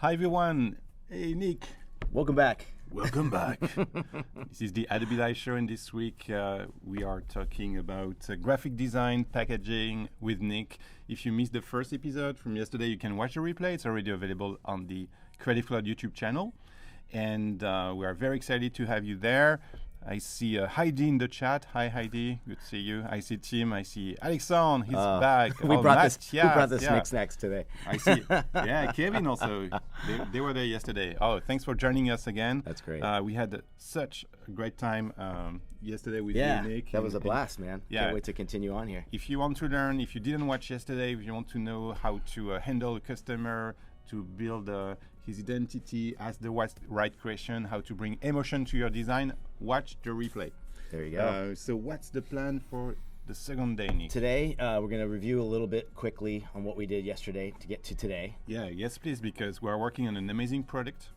Hi everyone. Hey Nick. Welcome back. Welcome back. This is the Adobe Live show, and this week we are talking about graphic design, packaging with Nick. If you missed the first episode from yesterday, you can watch the replay. It's already available on the Creative Cloud YouTube channel. And we are very excited to have you there. I see Heidi in the chat. Hi Heidi, good to see you. I see Tim, I see Alexandre, he's back. We brought Matt, this SNIX SNAX today. I see. Yeah, Kevin also. They were there yesterday. Oh, thanks for joining us again. That's great. We had such a great time yesterday with Yeah, you, Nick. that was a blast, man. Yeah. Can't wait to continue on here. If you want to learn, if you didn't watch yesterday, if you want to know how to handle a customer, to build his identity, ask the right question, how to bring emotion to your design, watch the replay. There you go. So what's the plan for the second day, Nick? Today, we're going to review a little bit quickly on what we did yesterday to get to today. Yeah, yes, please, because we're working on an amazing product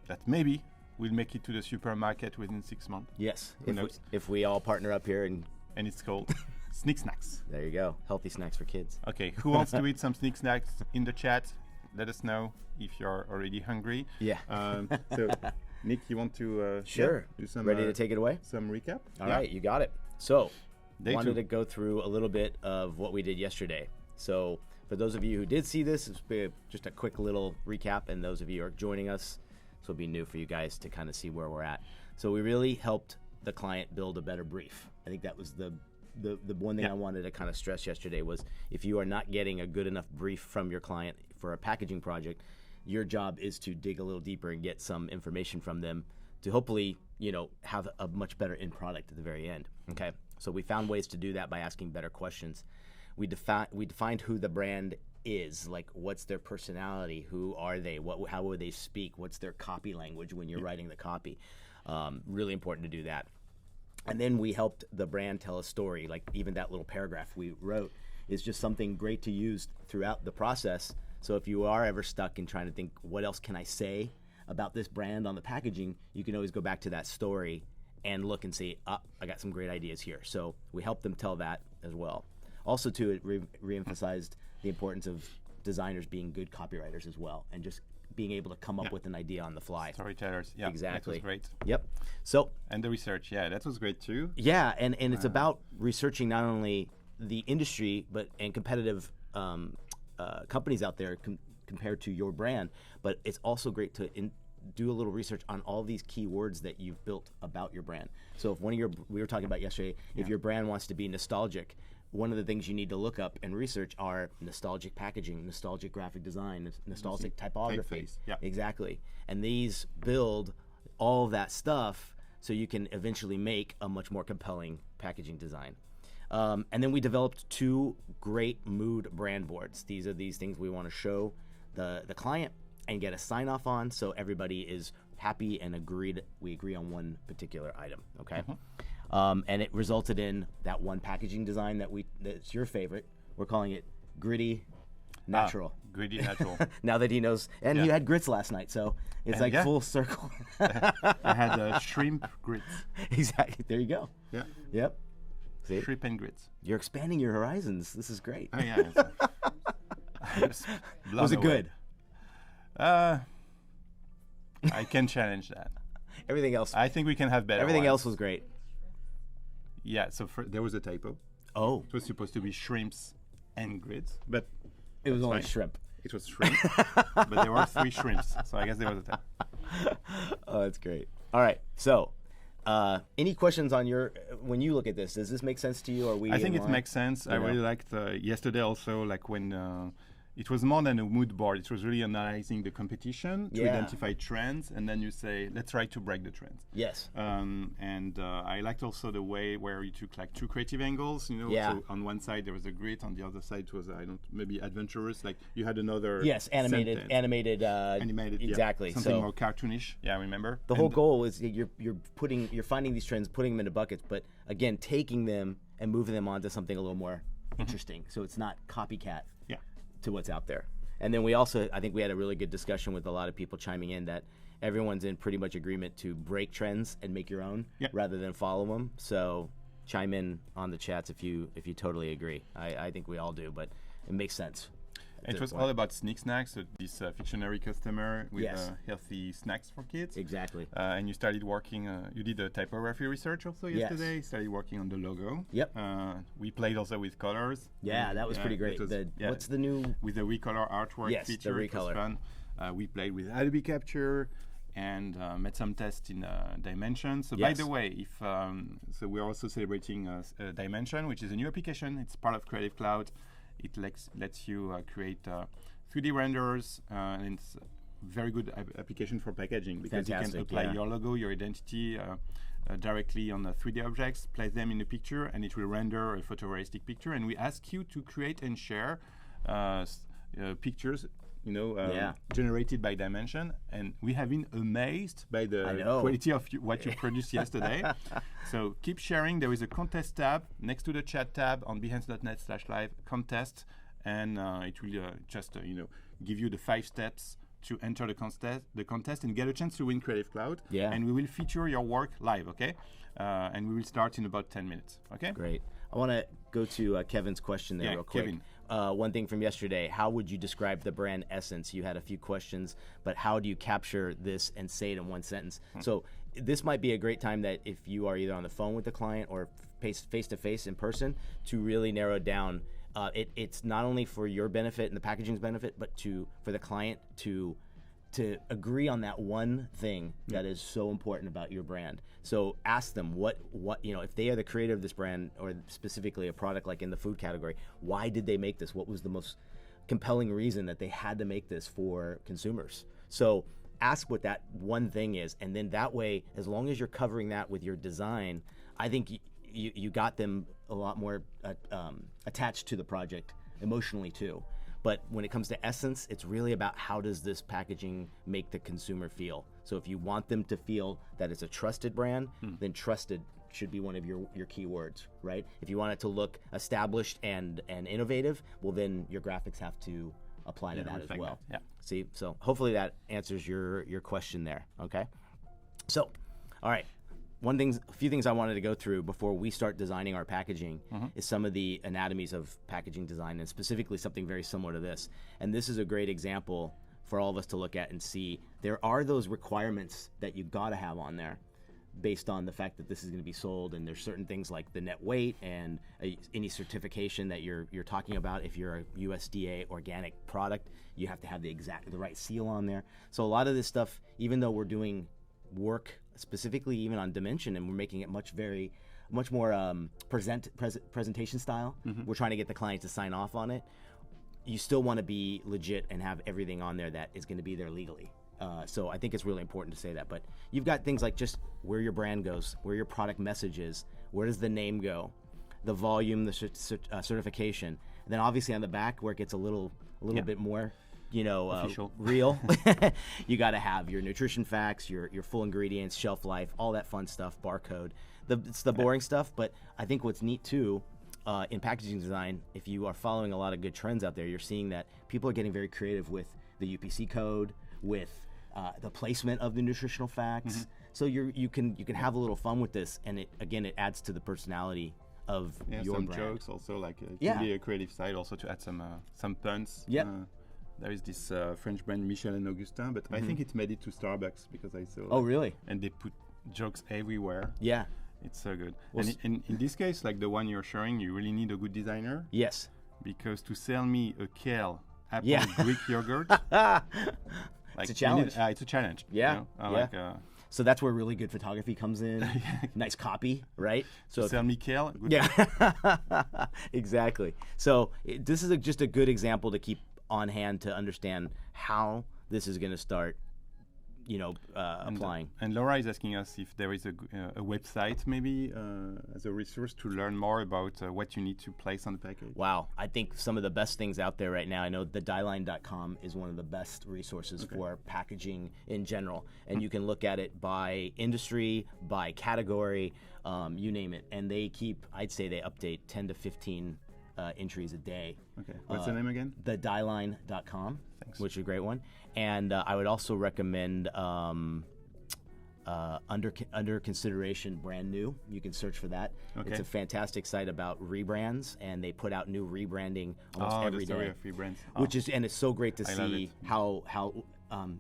that maybe will make it to the supermarket within 6 months. Yes, Who knows? if we all partner up here and And it's called SNIX SNAX. there you go, healthy snacks for kids. Okay, who wants to eat some SNIX SNAX in the chat? Let us know if you're already hungry. Yeah. So, Nick, you want to Sure. do some Ready to take it away? some recap? All right, you got it. So, Day wanted two. to go through a little bit of what we did yesterday. So, for those of you who did see this, it's just a quick little recap, and those of you who are joining us, this will be new for you guys to kind of see where we're at. So, we really helped the client build a better brief. I think that was the one thing I wanted to kind of stress yesterday was if you are not getting a good enough brief from your client for a packaging project, your job is to dig a little deeper and get some information from them to hopefully, have a much better end product at the very end. Okay, so we found ways to do that by asking better questions. We defined who the brand is, like what's their personality, who are they, how would they speak, what's their copy language when you're writing the copy. Really important to do that. And then we helped the brand tell a story, like even that little paragraph we wrote is just something great to use throughout the process. So if you are ever stuck in trying to think, what else can I say about this brand on the packaging, you can always go back to that story and look and see, I got some great ideas here. So we helped them tell that as well. Also too, it re-emphasized the importance of designers being good copywriters as well, and just being able to come up with an idea on the fly. Storytellers. Yeah, Exactly. That was great. Yep. So And the research, yeah, that was great too. yeah, and it's about researching not only the industry and competitive companies out there compared to your brand, but it's also great to do a little research on all these keywords that you've built about your brand. So if we were talking about yesterday, if your brand wants to be nostalgic, one of the things you need to look up and research are nostalgic packaging, nostalgic graphic design, nostalgic typography. Typeface, yeah. Exactly. And these build all of that stuff so you can eventually make a much more compelling packaging design. And then we developed 2 great mood brand boards. These are these things we want to show the client and get a sign off on so everybody is happy and we agree on one particular item, okay? And it resulted in that one packaging design that's your favorite. We're calling it Gritty Natural. Gritty Natural. Now that he knows, and you had grits last night, so it's like full circle. I had shrimp grits. Exactly. There you go. Yeah. Yep. See? Shrimp and grits. You're expanding your horizons. This is great. Oh yeah. Was it good? I can challenge that. Everything else. I think we can have better Everything ones. else was great. Yeah, so there was a typo. Oh, It was supposed to be shrimps and grits, but it was only fine. shrimp. it was shrimp. But there were 3 shrimps, so I guess there was a typo. Oh, that's great. All right. So, any questions on when you look at this? Does this make sense to you? Or I think it makes sense. I really liked yesterday also, like when it was more than a mood board. It was really analyzing the competition to identify trends, and then you say, let's try to break the trends. Yes. And I liked also the way where you took like 2 creative angles. Yeah. So on one side there was a grit, on the other side it was maybe adventurous. Like you had another. Yes, animated. Animated. Exactly. Yeah. Something So more cartoonish. Yeah, I remember. the whole goal is you're finding these trends, putting them into buckets, but again taking them and moving them onto something a little more interesting. So it's not copycat. Yeah. To what's out there. And then I think we had a really good discussion with a lot of people chiming in that everyone's in pretty much agreement to break trends and make your own rather than follow them. So chime in on the chats if you totally agree. I think we all do, but it makes sense. It was all about SNIX SNAX, so this fictional customer with Yes. healthy snacks for kids. Exactly. And you started working, you did a typography research also Yes. yesterday, started working on the logo. Yep. We played also with colors. Yeah, that was pretty great. What's the new? With the recolor artwork Yes, the feature. It was recolor. fun. We played with Adobe Capture and made some tests in Dimension. So by Yes. the way, if so we're also celebrating Dimension, which is a new application. It's part of Creative Cloud. It lets you create 3D renders, and it's a very good application for packaging because you Fantastic, can apply yeah. your logo, your identity directly on the 3D objects, place them in the picture, and it will render a photorealistic picture. And we ask you to create and share pictures, generated by Dimension, and we have been amazed by the quality of what you produced yesterday. So keep sharing. There is a contest tab next to the chat tab on behance.net/live contest, and it will just give you the 5 steps to enter the contest and get a chance to win Creative Cloud. Yeah. And we will feature your work live, okay? And we will start in about 10 minutes, okay? Great. I want to go to Kevin's question there real quick. Kevin. One thing from yesterday, how would you describe the brand essence? You had a few questions, but how do you capture this and say it in one sentence? So this might be a great time that if you are either on the phone with the client or face-to-face in person to really narrow it down. It's not only for your benefit and the packaging's benefit, but for the client to agree on that one thing that is so important about your brand. So ask them what if they are the creator of this brand, or specifically a product like in the food category, why did they make this? What was the most compelling reason that they had to make this for consumers? So ask what that one thing is, and then that way, as long as you're covering that with your design, I think you got them a lot more attached to the project emotionally too. But when it comes to essence, it's really about how does this packaging make the consumer feel. So if you want them to feel that it's a trusted brand, then trusted should be one of your key words, right? If you want it to look established and innovative, well then your graphics have to apply to that as well. Yeah. See, so hopefully that answers your question there, okay? So, all right. A few things I wanted to go through before we start designing our packaging is some of the anatomies of packaging design, and specifically something very similar to this. And this is a great example for all of us to look at and see. There are those requirements that you gotta have on there based on the fact that this is gonna be sold, and there's certain things like the net weight and any certification that you're talking about. If you're a USDA organic product, you have to have the right seal on there. So a lot of this stuff, even though we're doing work specifically even on Dimension, and we're making it much more presentation style. We're trying to get the client to sign off on it. You still want to be legit and have everything on there that is going to be there legally. So I think it's really important to say that. But you've got things like just where your brand goes, where your product message is, where does the name go, the volume, the certification, and then obviously on the back where it gets a little bit more real. You got to have your nutrition facts, your full ingredients, shelf life, all that fun stuff, barcode. It's the boring stuff, but I think what's neat too in packaging design, if you are following a lot of good trends out there, you're seeing that people are getting very creative with the UPC code, with the placement of the nutritional facts. So you can have a little fun with this, and it adds to the personality of your some brand. jokes also, like it can be a creative side also to add some puns. Yep. There is this French brand Michel and Augustin, but I think it made it to Starbucks because I saw. Oh, really? And they put jokes everywhere. Yeah. It's so good. Well, and in this case, like the one you're showing, you really need a good designer. Yes. Because to sell me a kale apple Greek yogurt, it's a challenge. It's a challenge. Yeah. So that's where really good photography comes in. Nice copy, right? So sell me kale. Good. Yeah. Exactly. So this is just a good example to keep on hand to understand how this is going to start, applying. And Laura is asking us if there is a website maybe as a resource to learn more about what you need to place on the package. Wow. I think some of the best things out there right now, I know the dieline.com is one of the best resources for packaging in general. And you can look at it by industry, by category, you name it. And I'd say they update 10 to 15 entries a day. Okay. What's the name again? Thedieline.com, Thanks. which is a great one. And I would also recommend under consideration, brand new. You can search for that. Okay. It's a fantastic site about rebrands, and they put out new rebranding almost every the story day. of rebrands. Which is, and it's so great to I love see it. how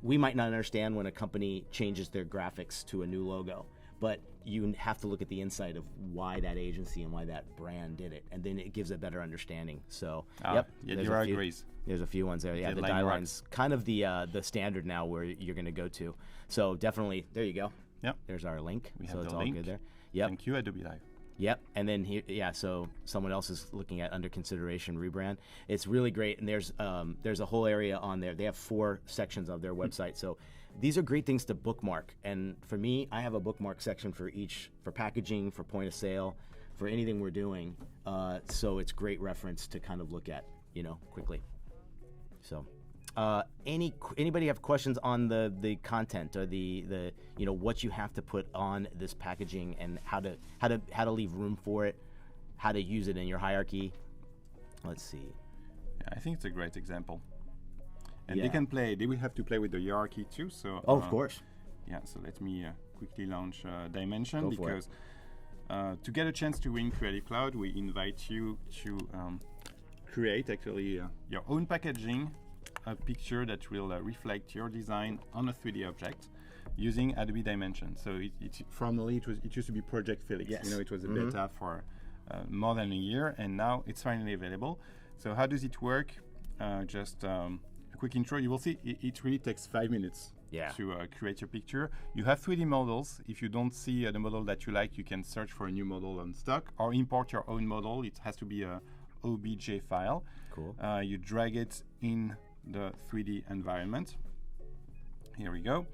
we might not understand when a company changes their graphics to a new logo, but you have to look at the insight of why that agency and why that brand did it, and then it gives a better understanding. So, Yeah, there's Dira a few- agrees. There's a few ones there. Yeah, the Deadline die rocks. line's kind of the standard now where you're going to go to. So definitely, there you go. Yep. There's our link. We so have it's the all link. good there. Yep. Thank you, Adobe Live. Yep, and then here, yeah. So someone else is looking at under consideration rebrand. It's really great, and there's a whole area on there. They have 4 sections of their website. So these are great things to bookmark. And for me, I have a bookmark section for packaging, for point of sale, for anything we're doing. So it's great reference to kind of look at, quickly. So. Anybody have questions on the content or the what you have to put on this packaging and how to leave room for it, how to use it in your hierarchy? Let's see. Yeah, I think it's a great example. And Yeah. they will have to play with the hierarchy too. So Of course. Yeah, so let me quickly launch Dimension, Go for because to get a chance to win Creative Cloud, we invite you to create actually your own packaging, a picture that will reflect your design on a 3D object using Adobe Dimension. So formerly it used to be Project Felix. Yes. It was a beta for more than a year, and now it's finally available. So how does it work? Just a quick intro. You will see it really takes 5 minutes to create your picture. You have 3D models. If you don't see the model that you like, you can search for a new model on stock or import your own model. It has to be a OBJ file. Cool. You drag it in the 3D environment. Here we go.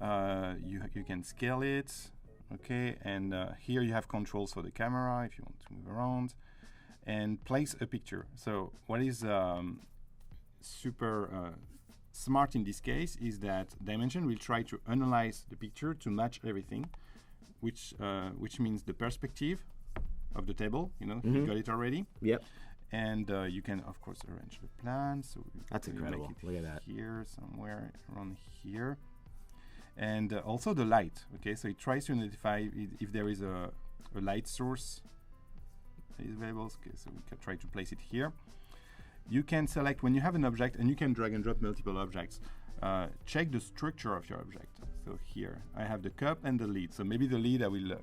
You can scale it. Okay, and here you have controls for the camera if you want to move around, and place a picture. So what is super smart in this case is that Dimension will try to analyze the picture to match everything, which means the perspective of the table. You got it already. Yep. And you can, of course, arrange the plan. So That's we incredible. make it Look at that. here, somewhere around here. And also the light. Okay, so it tries to identify if there is a light source that is available. Okay, so we can try to place it here. You can select when you have an object, and you can drag and drop multiple objects. Check the structure of your object. So here I have the cup and the lid. So maybe the lid I will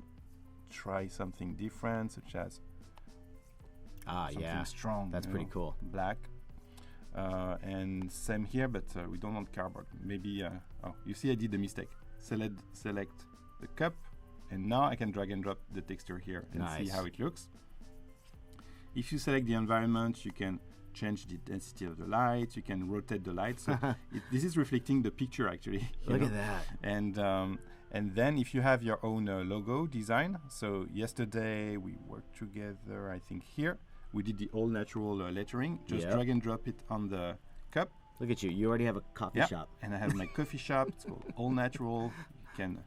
try something different, such as something strong. That's pretty cool. Black. And same here, but we don't want cardboard. Maybe, you see I did the mistake. Select the cup, and now I can drag and drop the texture here and see how it looks. If you select the environment, you can change the density of the light, you can rotate the light. So this is reflecting the picture actually. Look at that. And then if you have your own logo design, so yesterday we worked together, I think here, we did the all natural lettering. Just drag and drop it on the cup. Look at you. You already have a coffee shop. And I have my coffee shop. It's called All Natural. You can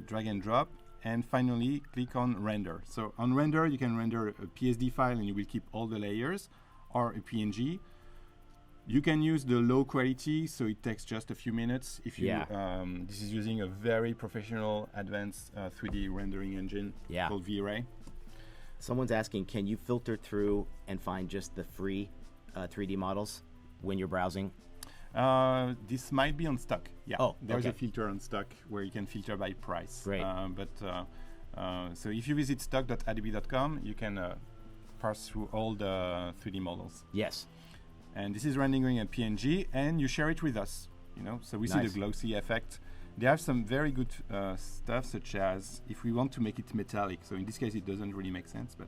drag and drop. And finally, click on Render. So on Render, you can render a PSD file and you will keep all the layers, or a PNG. You can use the low quality, so it takes just a few minutes. If you, this is using a very professional, advanced 3D rendering engine called V-Ray. Someone's asking, can you filter through and find just the free 3D models when you're browsing? This might be on stock. Yeah. Oh, there's a filter on stock where you can filter by price. Great. So if you visit stock.adobe.com, you can parse through all the 3D models. Yes. And this is rendering a PNG, and you share it with us. So we see the glossy effect. They have some very good stuff, such as if we want to make it metallic. So in this case, it doesn't really make sense, but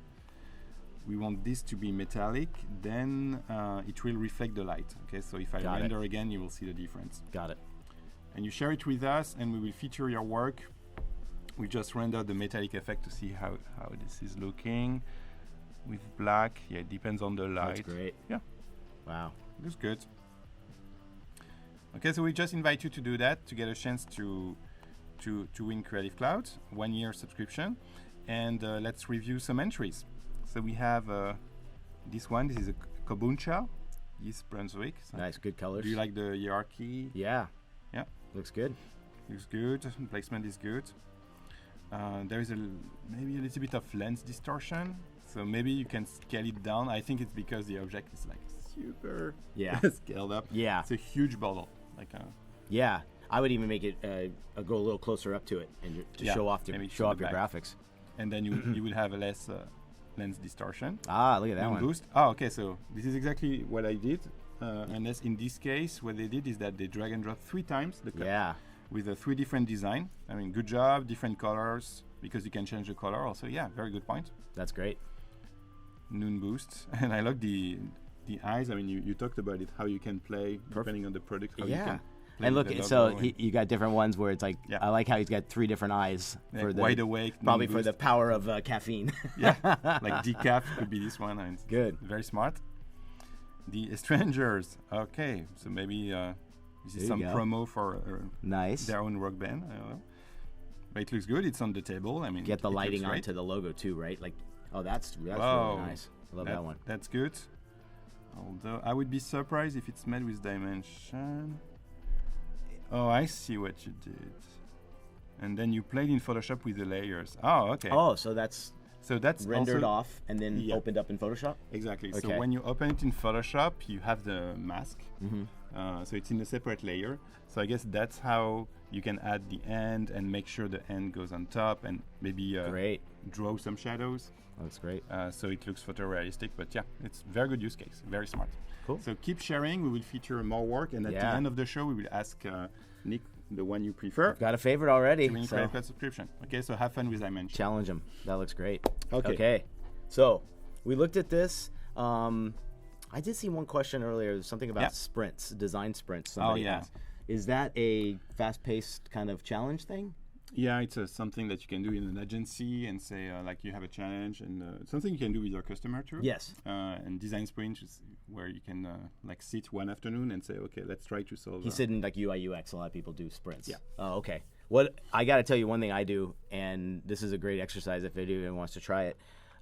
we want this to be metallic, then it will reflect the light. Okay, so if I render again, you will see the difference. Got it. And you share it with us, and we will feature your work. We just rendered the metallic effect to see how this is looking with black. Yeah, it depends on the light. That's great. Yeah. Wow. Looks good. Okay, so we just invite you to do that to get a chance to win Creative Cloud, 1 year subscription. And let's review some entries. So we have this one. This is a Kombucha, East Brunswick. So nice, good colors. do you like the hierarchy? Yeah. Yeah. Looks good. Looks good. Placement is good. There is maybe a little bit of lens distortion, so maybe you can scale it down. I think it's because the object is like super scaled up. Yeah. It's a huge bottle. Yeah. I would even make it go a little closer up to it and to show off your graphics. And then you will have a less lens distortion. Ah, look at that one. Boost. Oh, okay. So this is exactly what I did. Unless in this case, what they did is that they drag and drop 3 times the cut with 3 different design. I mean, good job, different colors, because you can change the color also. Yeah, very good point. That's great. Noon boost. And I like the eyes. I mean, you talked about it, how you can play depending on the product. How you can play and look, so you got different ones where it's like, I like how he's got 3 different eyes. For the wide awake. Probably for the power of caffeine. Yeah, like decaf could be this one. And good. Very smart. The Strangers. Okay, so maybe this is some promo for their own rock band. I don't know. But it looks good. It's on the table. I mean, get the lighting onto the logo too, right? Like, that's really nice. I love that one. That's good. Although I would be surprised if it's made with Dimension. Oh, I see what you did. And then you played in Photoshop with the layers. Oh, okay. Oh, so that's rendered also off and then opened up in Photoshop? Exactly. Okay. So when you open it in Photoshop, you have the mask. So it's in a separate layer. So I guess that's how you can add the end and make sure the end goes on top and maybe draw some shadows. That's great. So it looks photorealistic, but yeah, it's very good use case. Very smart. Cool. So keep sharing. We will feature more work, and at the end of the show, we will ask Nick the one you prefer. I've got a favorite already. Credit card subscription. Okay, so have fun with Dimension. Challenge him. That looks great. Okay. So we looked at this. I did see one question earlier. Something about sprints, design sprints. Somebody asked. Is that a fast-paced kind of challenge thing? Yeah, it's something that you can do in an agency and say like you have a challenge, and something you can do with your customer too. Yes. And design sprint is where you can like sit one afternoon and say, okay, let's try to solve. He said in like UI UX, a lot of people do sprints. Yeah. Oh, okay. What I got to tell you, one thing I do, and this is a great exercise if anyone wants to try it.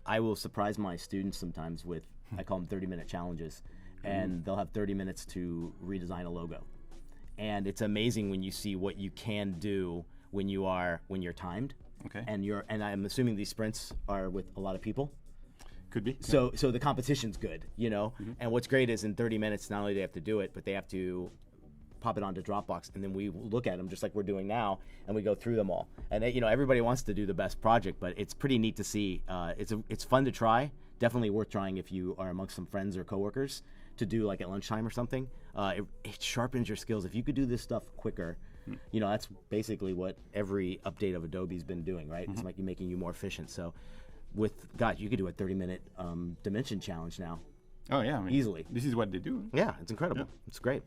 I will surprise my students sometimes with I call them 30-minute challenges, and they'll have 30 minutes to redesign a logo, and it's amazing when you see what you can do when you're timed. Okay. And I'm assuming these sprints are with a lot of people. Could be. So the competition's good, you know. And what's great is in 30 minutes, not only do they have to do it, but they have to pop it onto Dropbox, and then we look at them just like we're doing now, and we go through them all. And everybody wants to do the best project, but it's pretty neat to see. It's fun to try. Definitely worth trying if you are amongst some friends or coworkers to do like at lunchtime or something. It sharpens your skills. If you could do this stuff quicker. That's basically what every update of Adobe's been doing, right? It's like making you more efficient. So you could do a 30-minute dimension challenge now. Oh, yeah. I mean, easily. This is what they do. Yeah, it's incredible. Yeah. It's great.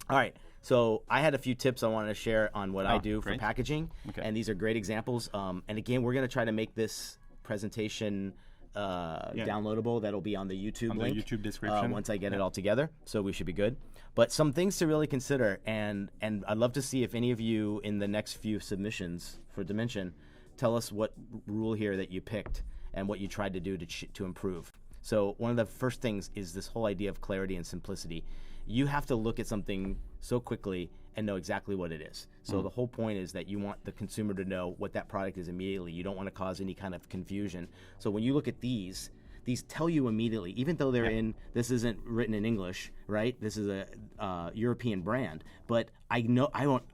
All right. So I had a few tips I wanted to share on what I do for packaging. Okay. And these are great examples. And again, we're going to try to make this presentation downloadable. That'll be on the YouTube link. The YouTube description. Once I get it all together. So we should be good. But some things to really consider, and I'd love to see if any of you in the next few submissions for Dimension tell us what rule here that you picked and what you tried to do to improve. So one of the first things is this whole idea of clarity and simplicity. You have to look at something so quickly and know exactly what it is. So the whole point is that you want the consumer to know what that product is immediately. You don't want to cause any kind of confusion. So when you look at these tell you immediately, even though they're this isn't written in English, right? This is a European brand, but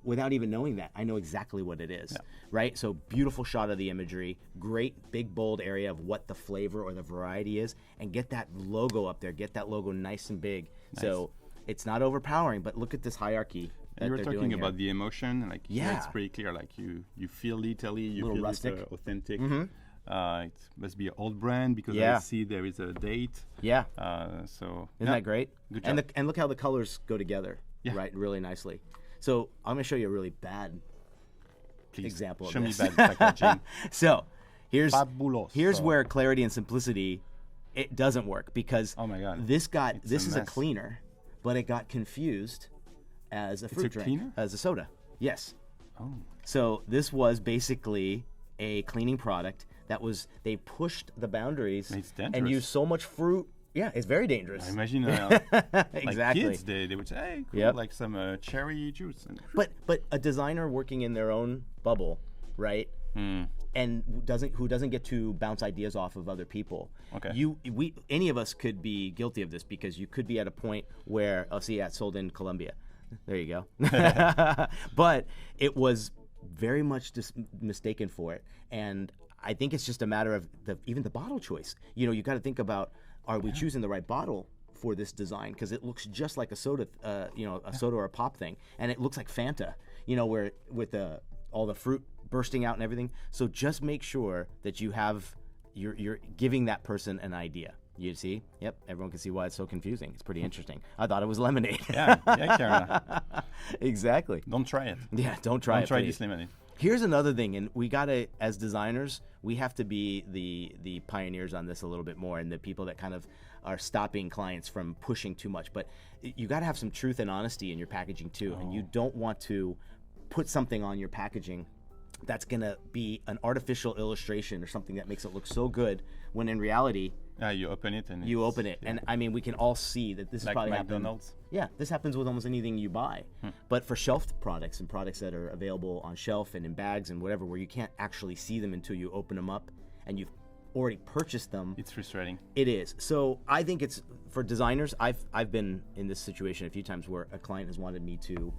without even knowing that, I know exactly what it is, right? So beautiful shot of the imagery, great big bold area of what the flavor or the variety is, and get that logo up there, get that logo nice and big. Nice. So it's not overpowering, but look at this hierarchy. You were talking about the emotion, like it's pretty clear, like you feel Italy, you feel rustic. It's authentic. It must be an old brand because I see there is a date. Yeah. So isn't that great? Good job. And look how the colors go together, right? Really nicely. So I'm going to show you a really bad example of this. Show me bad packaging. So here's where clarity and simplicity it doesn't work because this is a cleaner, but it got confused as a fruit drink, cleaner? As a soda. Yes. Oh. So this was basically a cleaning product. They pushed the boundaries and used so much fruit, Yeah, it's very dangerous. I imagine Exactly. like kids, they would say, hey, cool, Yep. like some cherry juice. And But a designer working in their own bubble, right? And who doesn't get to bounce ideas off of other people. Okay. Any of us could be guilty of this, because you could be at a point where, it's sold in Colombia. There you go. But it was very much mistaken for it, and I think it's just a matter of even the bottle choice. You got to think about, are we choosing the right bottle for this design? Because it looks just like a soda, a soda or a pop thing, and it looks like Fanta, where with all the fruit bursting out and everything. So just make sure that you're giving that person an idea. You see? Yep. Everyone can see why it's so confusing. It's pretty interesting. I thought it was lemonade. yeah, Karen. Exactly. Don't try it. Yeah, don't try it. Don't try please. this lemonade. Here's another thing, and we gotta, as designers, we have to be the pioneers on this a little bit more, and the people that kind of are stopping clients from pushing too much. But you gotta have some truth and honesty in your packaging too, and you don't want to put something on your packaging that's gonna be an artificial illustration or something that makes it look so good, when in reality, You open it and and I mean, we can all see that this is like probably McDonald's. Yeah, this happens with almost anything you buy. But for shelf products and products that are available on shelf and in bags and whatever, where you can't actually see them until you open them up and you've already purchased them, It's frustrating. it is. So I think it's for designers. I've been in this situation a few times where a client has wanted me to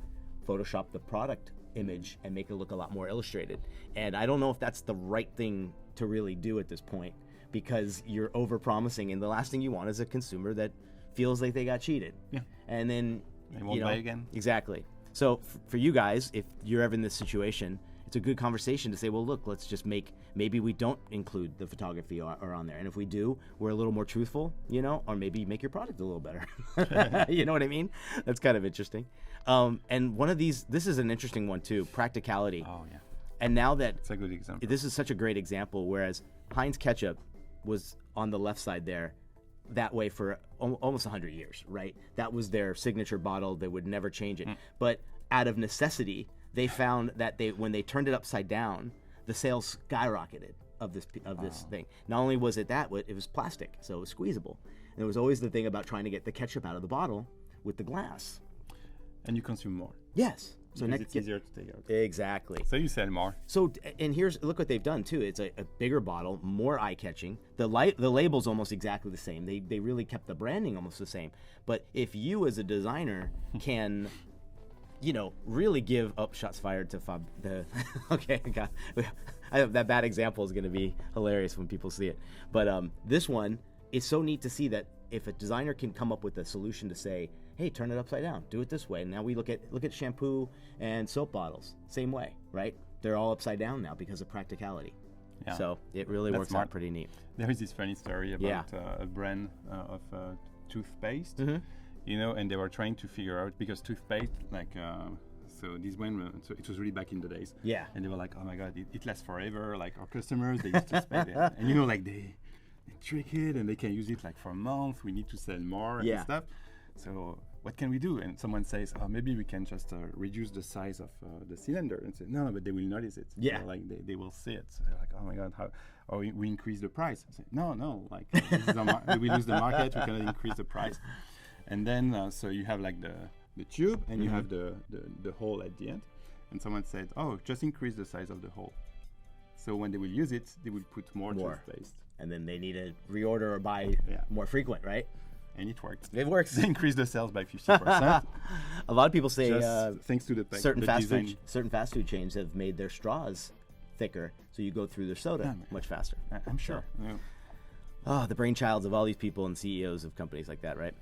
Photoshop the product image and make it look a lot more illustrated, and I don't know if that's the right thing to really do at this point, because you're over promising, and the last thing you want is a consumer that feels like they got cheated. Yeah. And then They won't buy again. Exactly. So for you guys, if you're ever in this situation, it's a good conversation to say, well, look, let's just maybe we don't include the photography or on there, and if we do, we're a little more truthful, or maybe make your product a little better. You know what I mean? That's kind of interesting. And one of these, this is an interesting one too, practicality. Oh yeah. And now that It's a good example. this is such a great example, whereas Heinz ketchup was on the left side there that way for almost 100 years, right? That was their signature bottle. They would never change it. But out of necessity, they found that when they turned it upside down, the sales skyrocketed of this thing. Not only was it that, it was plastic, so it was squeezable. And there was always the thing about trying to get the ketchup out of the bottle with the glass. And you consume more. Yes. So Because it's easier to take out. Exactly. So you sell more. So, and look what they've done too. It's a bigger bottle, more eye-catching. The label's almost exactly the same. They really kept the branding almost the same. But if you as a designer can, really give shots fired to Fab. Okay, God, that bad example is going to be hilarious when people see it. But this one is so neat to see that if a designer can come up with a solution to say, hey, turn it upside down, do it this way. And now we look at shampoo and soap bottles, same way, right? They're all upside down now because of practicality. Yeah. So it really That's works smart. out pretty neat. There is this funny story about a brand of toothpaste, and they were trying to figure out, because toothpaste, so this one, so it was really back in the days. Yeah. And they were like, oh my God, it lasts forever. Like our customers, they used to spend it. And they trick it and they can use it for a month. We need to sell more and stuff. So what can we do? And someone says, oh, maybe we can just reduce the size of the cylinder. And say, no, but they will notice it. Yeah. They will see it. So they're like, oh my God, how? Or we increase the price. I say, no, this is we lose the market. We cannot increase the price. And then so you have the tube and you have the hole at the end. And someone said, oh, just increase the size of the hole. So when they will use it, they will put more toothpaste. And then they need to reorder or buy more frequent, right? And it worked. It works. They increased the sales by 50%. A lot of people say thanks to the certain fast food chains have made their straws thicker, so you go through their soda much faster. I'm sure. So. Yeah. Oh, the brainchilds of all these people and CEOs of companies like that, right?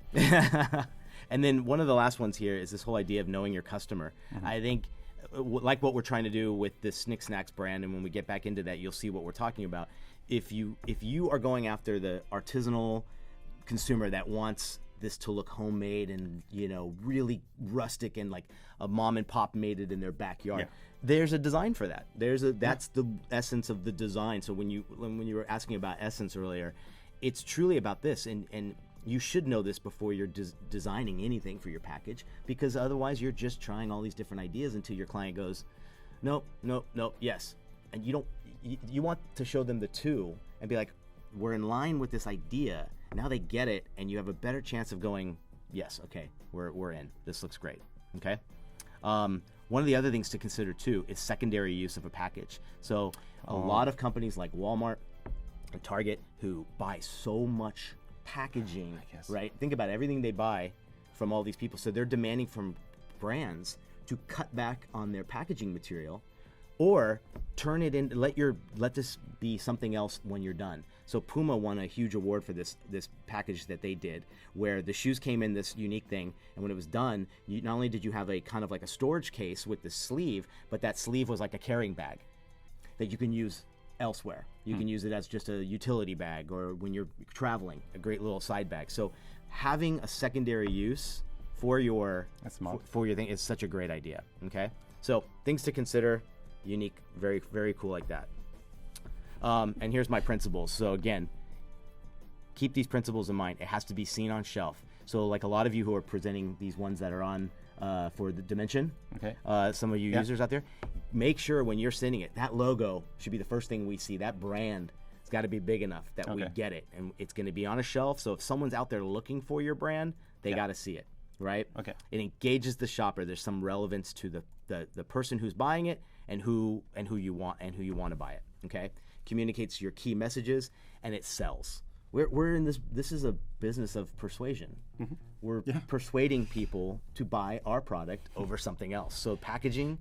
And then one of the last ones here is this whole idea of knowing your customer. I think, like what we're trying to do with the SNIX SNAX brand, and when we get back into that, you'll see what we're talking about. If you are going after the artisanal consumer that wants this to look homemade and really rustic and like a mom and pop made it in their backyard, there's a design for that. That's the essence of the design. So when you were asking about essence earlier, it's truly about this, and you should know this before you're designing anything for your package, because otherwise you're just trying all these different ideas until your client goes, nope, yes, and you want to show them the two and be like, we're in line with this idea. Now they get it, and you have a better chance of going, yes, okay, we're in. This looks great. Okay. One of the other things to consider too is secondary use of a package. So a lot of companies like Walmart and Target who buy so much packaging, right? Think about everything they buy from all these people. So they're demanding from brands to cut back on their packaging material, or turn it in. Let this be something else when you're done. So Puma won a huge award for this package that they did, where the shoes came in this unique thing, and when it was done, not only did you have a kind of like a storage case with the sleeve, but that sleeve was like a carrying bag that you can use elsewhere. You can use it as just a utility bag, or when you're traveling, a great little side bag. So having a secondary use for your thing is such a great idea. Okay, so things to consider. Unique, very, very cool like that. And here's my principles. So again, keep these principles in mind. It has to be seen on shelf. So like a lot of you who are presenting these ones that are on for the Dimension, some of you users out there, make sure when you're sending it, that logo should be the first thing we see. That brand has got to be big enough that we get it, and it's going to be on a shelf. So if someone's out there looking for your brand, they got to see it, right? Okay. It engages the shopper. There's some relevance to the person who's buying it, and who you want to buy it. Okay, communicates your key messages, and it sells. We're in this is a business of persuasion. We're persuading people to buy our product over something else. So packaging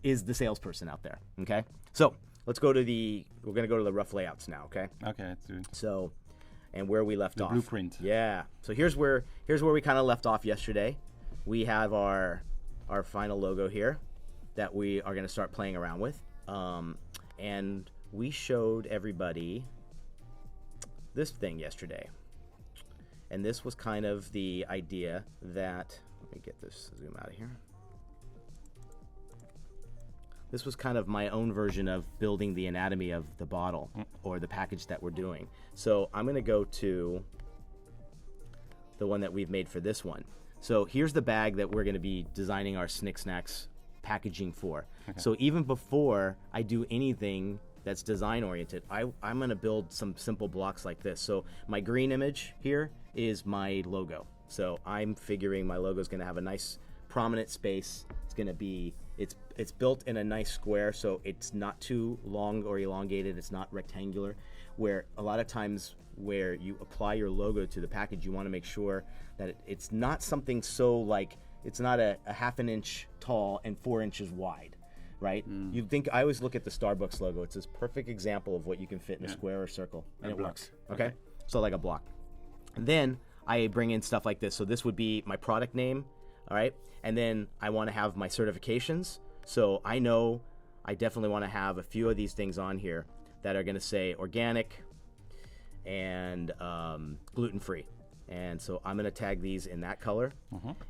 is the salesperson out there. Okay, so let's go to we're gonna go to the rough layouts now. Okay. Okay, let's do it. So, and where we left off. The blueprint. Yeah. So here's where we kind of left off yesterday. We have our final logo here that we are going to start playing around with. And we showed everybody this thing yesterday. And this was kind of the idea that, let me get this, zoom out of here. This was kind of my own version of building the anatomy of the bottle or the package that we're doing. So I'm going to go to the one that we've made for this one. So here's the bag that we're going to be designing our SNIX SNAX packaging for. So even before I do anything that's design oriented, I'm going to build some simple blocks like this. So my green image here is my logo. So I'm figuring my logo is going to have a nice prominent space. It's going to be, it's built in a nice square, so it's not too long or elongated. It's not rectangular, where a lot of times where you apply your logo to the package, you want to make sure that it's not something so like, it's not a half an inch tall and 4 inches wide, right? You think, I always look at the Starbucks logo. It's this perfect example of what you can fit in a square or circle, and it works. Okay? So like a block. And then I bring in stuff like this. So this would be my product name, all right? And then I want to have my certifications. So I know I definitely want to have a few of these things on here that are going to say organic and gluten-free. And so I'm going to tag these in that color.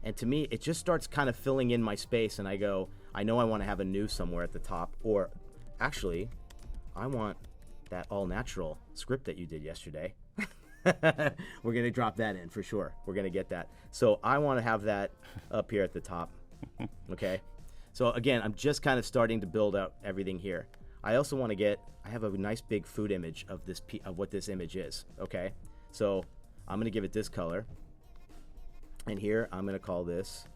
And to me, it just starts kind of filling in my space, and I go, I know I want to have a new somewhere at the top, or actually, I want that all-natural script that you did yesterday. We're going to drop that in for sure. We're going to get that. So I want to have that up here at the top. Okay? So again, I'm just kind of starting to build out everything here. I also want to I have a nice big food image of what this image is. Okay? So I'm going to give it this color. And here I'm going to call this,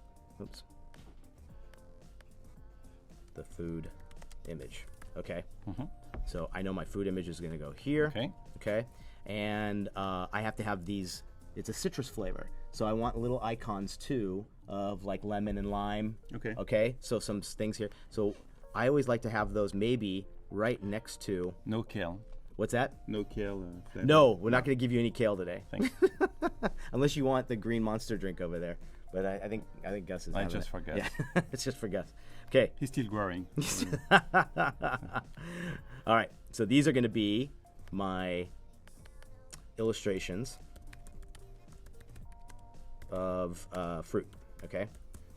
the food image. Okay? So I know my food image is going to go here. Okay? And I have to have these, it's a citrus flavor. So I want little icons too of like lemon and lime. Okay? So some things here. So I always like to have those maybe right next to. No kale. What's that? No kale flavor. No, we're not going to give you any kale today. Thanks. Unless you want the green Monster drink over there. But I think Gus is having just for Gus. Yeah, it's just for Gus. Okay. He's still growing. All right. So these are going to be my illustrations of fruit, okay,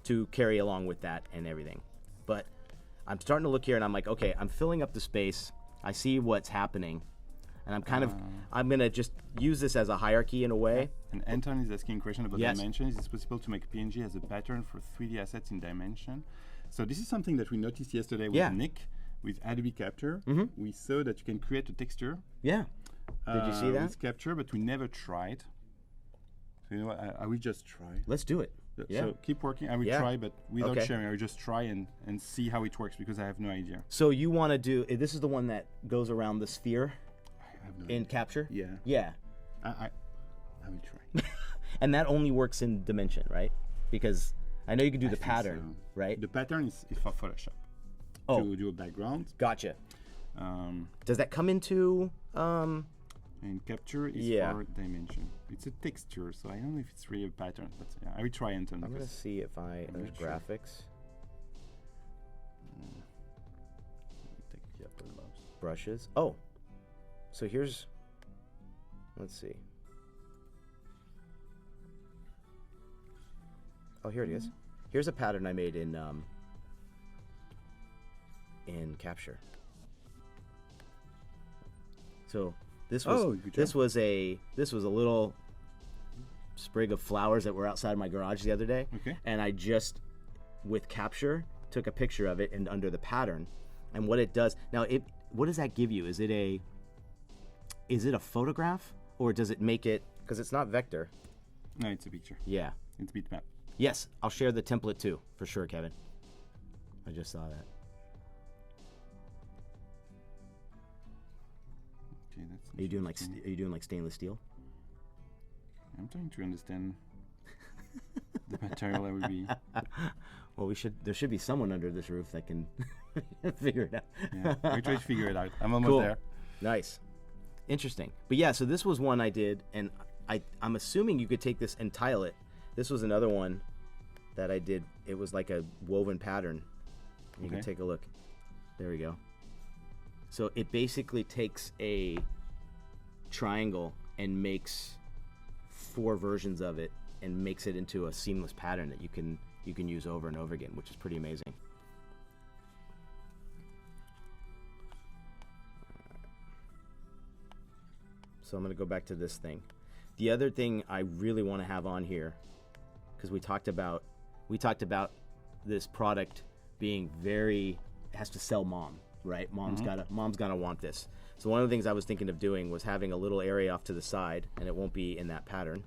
to carry along with that and everything. But I'm starting to look here, and I'm like, okay, I'm filling up the space. I see what's happening, and I'm going to just use this as a hierarchy in a way. And Anton is asking a question about dimensions. Is it possible to make PNG as a pattern for 3D assets in Dimension? So this is something that we noticed yesterday with Nick, with Adobe Capture. We saw that you can create a texture. Did you see that? With Capture, but we never tried. So you know what? I will just try. Let's do it. Yeah. So keep working. I will try, but without sharing. I will just try and see how it works because I have no idea. So you want to do? This is the one that goes around the sphere I have no in idea. Capture. Yeah. Yeah. I will try. And that only works in Dimension, right? Because I know you can do the pattern, right? The pattern is for Photoshop. Oh. To do a background. Gotcha. Um, Does that come into? And Capture is for Dimension. It's a texture, so I don't know if it's really a pattern, but yeah, I will try, Anton. I'm gonna see if there's graphics. Brushes. Oh, so here's. Let's see. Oh, here it is. Here's a pattern I made in Capture. So this was a little sprig of flowers that were outside my garage the other day, and I just with Capture took a picture of it and under the pattern, and what it does now. What does that give you? Is it a photograph or does it make it? Because it's not vector. No, it's a picture. Yeah, it's bitmap. Yes, I'll share the template too for sure, Kevin. I just saw that. Okay, that's. Are you doing like stainless steel? I'm trying to understand the material I will be. Well, there should be someone under this roof that can figure it out. Yeah, we try to figure it out. I'm almost there. Nice. Interesting. But yeah, so this was one I did, and I'm assuming you could take this and tile it. This was another one that I did. It was like a woven pattern. You can take a look. There we go. So it basically takes a triangle and makes 4 versions of it and makes it into a seamless pattern that you can use over and over again, which is pretty amazing. So I'm going to go back to this thing. The other thing I really want to have on here, because we talked about this product being has to sell mom, right? Mom's gotta want this. So one of the things I was thinking of doing was having a little area off to the side, and it won't be in that pattern.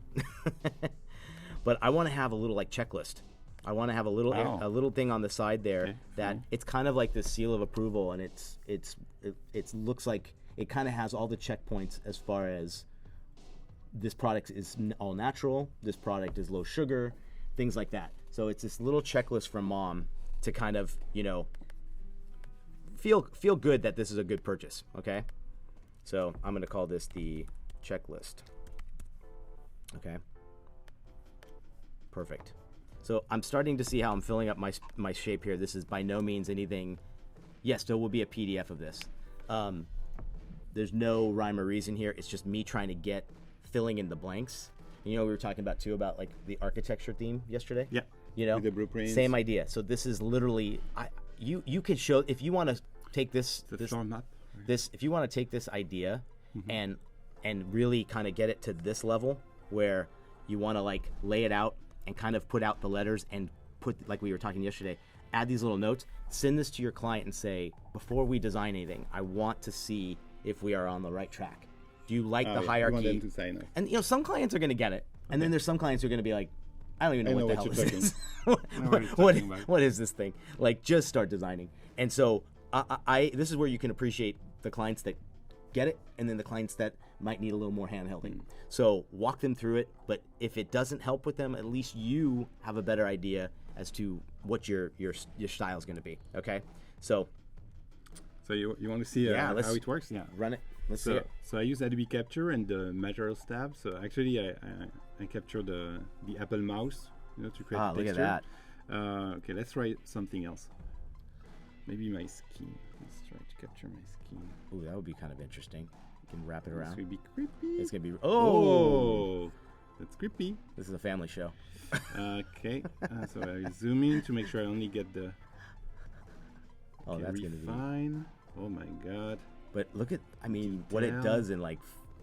But I want to have a little like checklist. I want to have a little thing on the side there that it's kind of like this seal of approval, and it looks like it kind of has all the checkpoints as far as this product is all natural, this product is low sugar, things like that. So it's this little checklist from mom to kind of, feel good that this is a good purchase, okay? So I'm going to call this the checklist. Okay. Perfect. So I'm starting to see how I'm filling up my shape here. This is by no means anything. Yes, there will be a PDF of this. There's no rhyme or reason here. It's just me trying to filling in the blanks. We were talking about too about like the architecture theme yesterday. Yeah. With the blueprints. Same idea. So this is literally you could show if you want to take this map. If you want to take this idea and really kind of get it to this level where you want to like lay it out and kind of put out the letters and put, like we were talking yesterday, add these little notes, send this to your client and say, before we design anything, I want to see if we are on the right track. Do you like the hierarchy? You want them to say no. And some clients are going to get it, and then there's some clients who are going to be like, I don't even know what the hell this is. What is this thing? Like, just start designing. And so this is where you can appreciate the clients that get it, and then the clients that might need a little more hand-holding. So walk them through it, but if it doesn't help with them, at least you have a better idea as to what your style is going to be. Okay, so you want to see how it works? Yeah, run it. Let's see it. So I use Adobe Capture and the Materials tab. So actually, I captured the Apple mouse, to create texture. Look at that. Okay, let's try something else. Maybe my skin. Let's try to capture my skin. Ooh, that would be kind of interesting. You can wrap it around. It's gonna be creepy. It's gonna be. Oh, that's creepy. This is a family show. Okay, so I zoom in to make sure I only get the. Oh, that's gonna be fine. Oh my god. But look at, what it does in like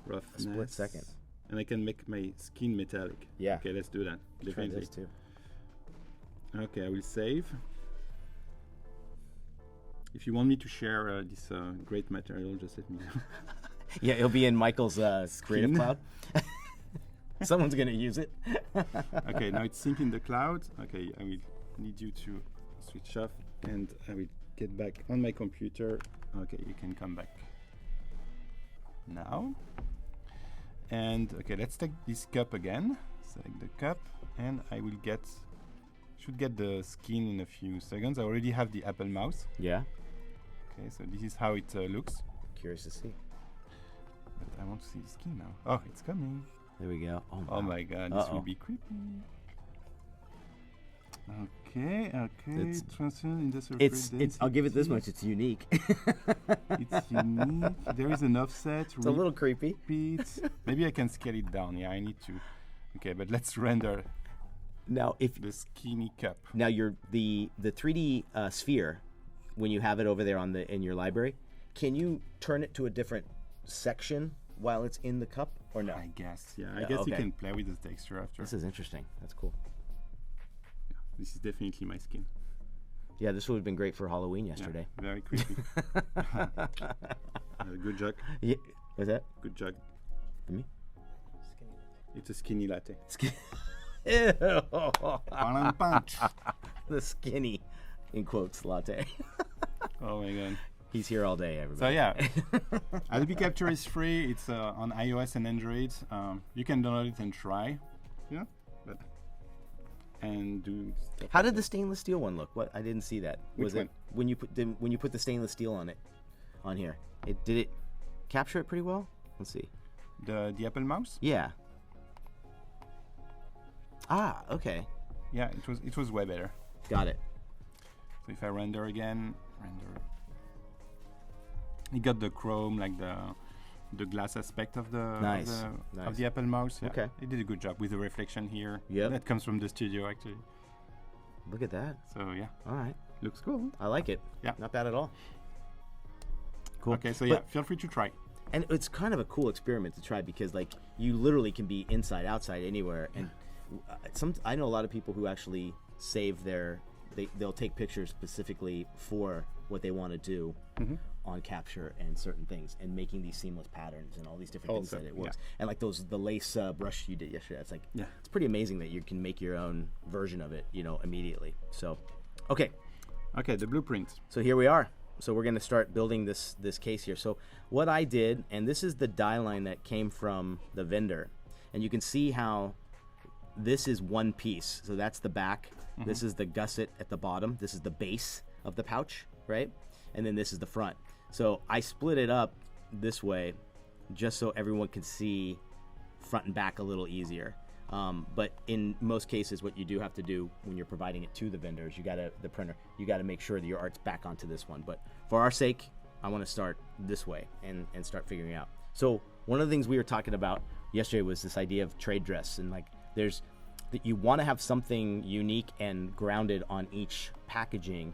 a split second. And I can make my skin metallic. Yeah. Okay, let's do that. Try this too. Okay, I will save. If you want me to share this great material, just let me know. Yeah, it'll be in Michael's Creative Cloud. Someone's going to use it. Okay, now it's synced in the cloud. Okay, I will need you to switch off and I will get back on my computer. Okay, you can come back now. And okay, let's take this cup again. Select the cup and I will should get the skin in a few seconds. I already have the Apple mouse. Yeah. Okay, so this is how it looks. Curious to see. But I want to see the skin now. Oh, it's coming. There we go. Oh, wow. Oh my god, this will be creepy. Okay. It's Transfer industrial. It's. I'll give it this much. It's unique. It's unique. There is an offset. It's a little creepy. Maybe I can scale it down. Yeah, I need to. Okay, but let's render. Now, if the skinny cup. Now, the 3D sphere, when you have it over there in your library, can you turn it to a different section while it's in the cup, or no? I guess. Yeah, I guess you can play with the texture after. This is interesting. That's cool. Yeah, this is definitely my skin. Yeah, this would have been great for Halloween yesterday. Yeah, very creepy. Good job. Yeah. What's that? Good job. For me? It's a skinny latte. Ew. Punch. The skinny, in quotes, latte. Oh my god. He's here all day, everybody. So yeah, Adobe Capture is free. It's on iOS and Android. You can download it and try. Yeah. And do. How did the stainless steel one look? What I didn't see that. Which one? When you put the stainless steel on here? Did it capture it pretty well? Let's see. The Apple mouse? Yeah. Ah, okay. Yeah, it was way better. Got it. So if I render again, it got the chrome, like the glass aspect of the of the Apple mouse. Yeah, okay. It did a good job with the reflection here. Yeah. That comes from the studio actually. Look at that. So yeah. All right. Looks cool. I like it. Yeah. Not bad at all. Cool. Okay, so yeah, feel free to try. And it's kind of a cool experiment to try because like you literally can be inside, outside, anywhere. And I know a lot of people who actually save they'll take pictures specifically for what they want to do on capture and certain things, and making these seamless patterns and all these different things that it works. Yeah. And like the lace brush you did yesterday, it's like it's pretty amazing that you can make your own version of it, immediately. So, okay, the blueprint. So here we are. So we're going to start building this case here. So what I did, and this is the die line that came from the vendor, and you can see how this is one piece. So that's the back. This is the gusset at the bottom. This is the base of the pouch, right? And then this is the front. So I split it up this way just so everyone can see front and back a little easier. But in most cases, what you do have to do when you're providing it to the vendors, the printer, you got to make sure that your art's back onto this one. But for our sake, I want to start this way and start figuring out. So one of the things we were talking about yesterday was this idea of trade dress, and like that you want to have something unique and grounded on each packaging.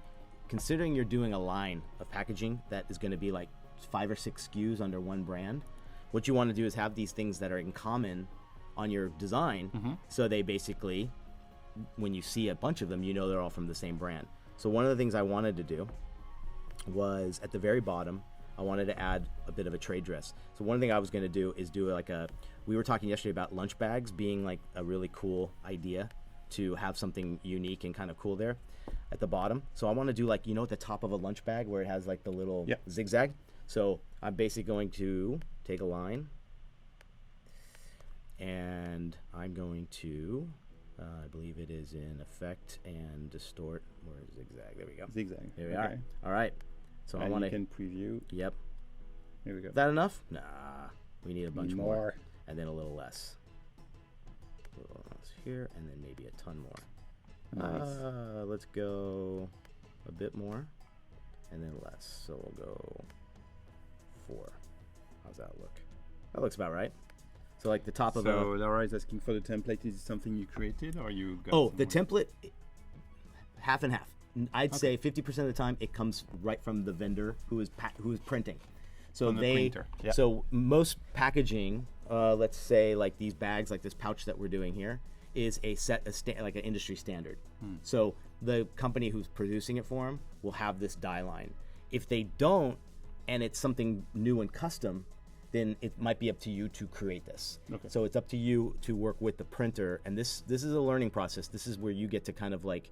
Considering you're doing a line of packaging that is going to be like 5 or 6 SKUs under one brand, what you want to do is have these things that are in common on your design, so they basically, when you see a bunch of them, they're all from the same brand. So one of the things I wanted to do was at the very bottom, I wanted to add a bit of a trade dress. So one thing I was going to do is do we were talking yesterday about lunch bags being like a really cool idea to have something unique and kind of cool there at the bottom. So I want to do like, at the top of a lunch bag where it has like the little zigzag. So I'm basically going to take a line, and I'm going to, I believe it is in effect and distort. Where is zigzag? There we go. Zigzag. There we are. All right. So I want to. You can preview. Yep. Here we go. Is that enough? Nah. We need a bunch more. And then a little less. A little less here, and then maybe a ton more. Nice. Let's go a bit more, and then less. So we'll go 4. How's that look? That looks about right. So like the top of So Laura is asking for the template. Is it something you created or you got? Oh, the template, half and half. I'd say 50% of the time it comes right from the vendor who is printing. So so most packaging, let's say like these bags, like this pouch that we're doing here, is like an industry standard. So the company who's producing it for them will have this die line. If they don't, and it's something new and custom, then it might be up to you to create this. Okay. So it's up to you to work with the printer, and this is a learning process. This is where you get to kind of like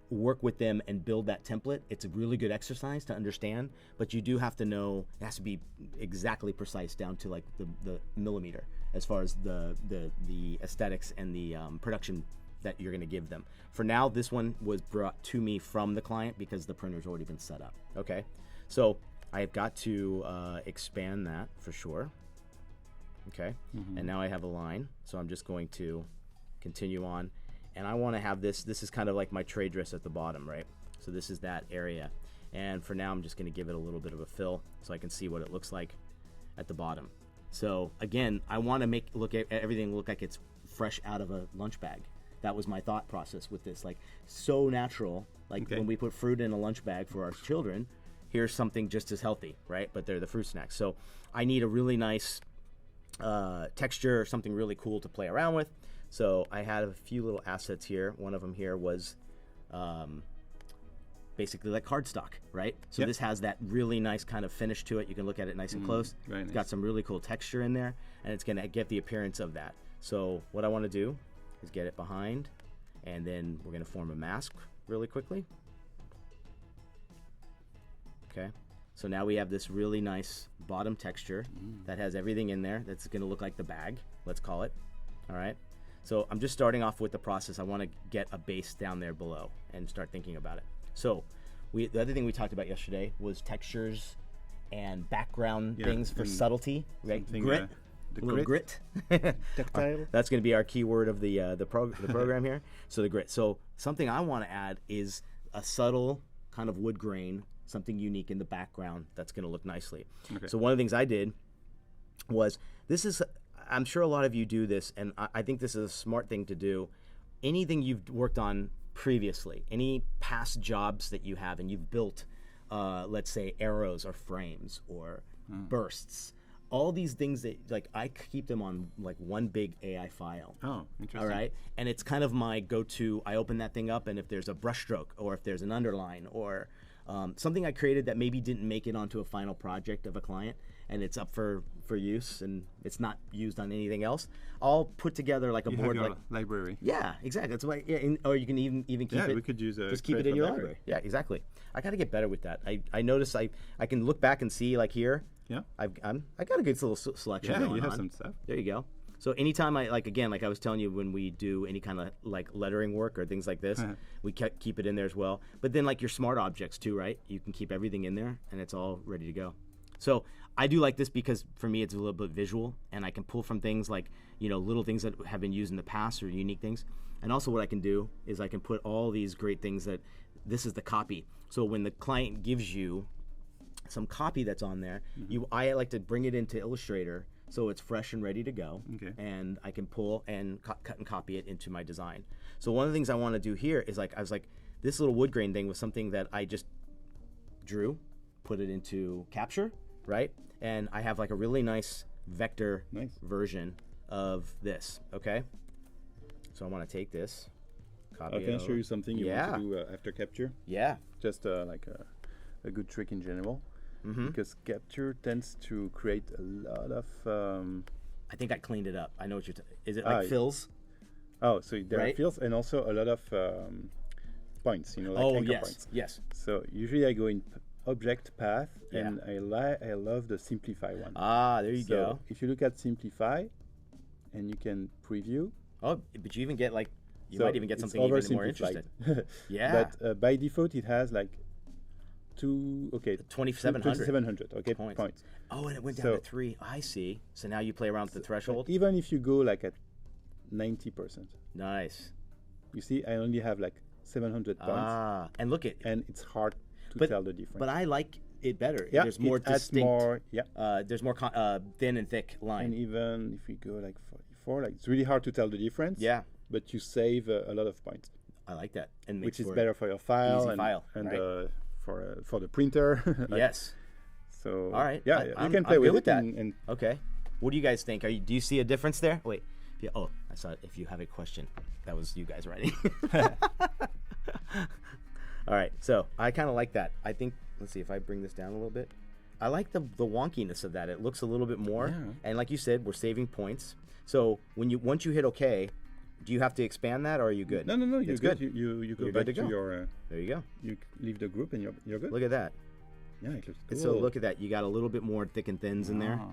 work with them and build that template. It's a really good exercise to understand, but you do have to know, it has to be exactly precise down to like the millimeter as far as the aesthetics and the production that you're going to give them. For now, this one was brought to me from the client because the printer's already been set up. Okay, so I've got to expand that for sure. Okay, and now I have a line, so I'm just going to continue on, and I want to have this is kind of like my trade dress at the bottom, right? So this is that area, and for now I'm just going to give it a little bit of a fill so I can see what it looks like at the bottom. So again, I want to look at everything look like it's fresh out of a lunch bag. That was my thought process with this, like so natural, like when we put fruit in a lunch bag for our children, here's something just as healthy, right? But they're the fruit snacks. So I need a really nice texture, something really cool to play around with. So I had a few little assets here. One of them here was basically like cardstock, right? So this has that really nice kind of finish to it. You can look at it nice and close. Very It's nice. got some really cool texture in there, and it's gonna get the appearance of that. So what I want to do is get it behind, and then we're gonna form a mask really quickly. Okay, so now we have this really nice bottom texture that has everything in there that's going to look like the bag, let's call it. All right, so I'm just starting off with the process. I want to get a base down there below and start thinking about it. So the other thing we talked about yesterday was textures and background things for subtlety, right? Grit. The A little grit. Tactile. That's going to be our keyword of the program here. So the grit. So something I want to add is a subtle kind of wood grain, something unique in the background that's going to look nicely. Okay. So one of the things I did was, I'm sure a lot of you do this, and I think this is a smart thing to do. Anything you've worked on previously, any past jobs that you have and you've built, let's say arrows or frames or bursts, all these things that like I keep them on like one big AI file. Oh, interesting. All right, and it's kind of my go-to. I open that thing up, and if there's a brushstroke or if there's an underline or something I created that maybe didn't make it onto a final project of a client, and it's up for use, and it's not used on anything else, I'll put together like a board, have your like library. yeah, exactly. That's why, or you can even keep it. We could use just keep it in your library. Yeah, exactly. I got to get better with that. I notice I can look back and see like here. Yeah. I got a good little selection Yeah, going you have on. some stuff. There you go. So anytime I like I was telling you, when we do any kind of like lettering work or things like this, we keep it in there as well. But then like your smart objects too, right? You can keep everything in there and it's all ready to go. So I do like this because for me it's a little bit visual, and I can pull from things like, little things that have been used in the past or unique things. And also what I can do is I can put all these great things that this is the copy. So when the client gives you some copy that's on there, I like to bring it into Illustrator so it's fresh and ready to go. Okay. And I can pull and cut and copy it into my design. So one of the things I want to do here is I was like, this little wood grain thing was something that I just drew, put it into Capture, right? And I have like a really nice vector version of this, okay? So I want to take this, copy it Can I over. show you something you want to do after Capture? Yeah. Just like a good trick in general. Because Capture tends to create a lot of... I think I cleaned it up. I know what you're is it like fills? Oh, so there Right? are fields and also a lot of points, like anchor points. Yes. So usually I go in object path, and I love the simplify one. Ah, there you So go. if you look at simplify, and you can preview. Oh, but you even get like, you so might even get it's something even more oversimplified. interesting. Yeah. But by default it has like 2,700 okay, points. Oh, and it went down to 3. I see. So now you play around with the threshold. Even if you go like at 90%, Nice. you see I only have like 700 points, Ah, and look at, and it's hard to tell the difference. but I like it better. yeah, There's more it adds distinct. more, There's more thin and thick line. and even if we go like 44, like it's really hard to tell the difference. Yeah, But you save a lot of points, I like that. And which makes is for better for your file easy and, file, and right? For the printer. Yes. So All right. yeah, you can play I'm with good it with that. and Okay. What do you guys think? Do you see a difference there? Wait. Oh, I saw it. If you have a question, that was you guys writing. All right. So I kind of like that. I think. Let's see if I bring this down a little bit. I like the wonkiness of that. It looks a little bit more. Yeah. And like you said, we're saving points. So once you hit OK, do you have to expand that, or are you good? No, you're It's good. good. You go You're back good to to go. your. There you go. You leave the group and you're good. Look at that. Yeah, it looks And cool. so look at that. You got a little bit more thick and thins in there. Ah.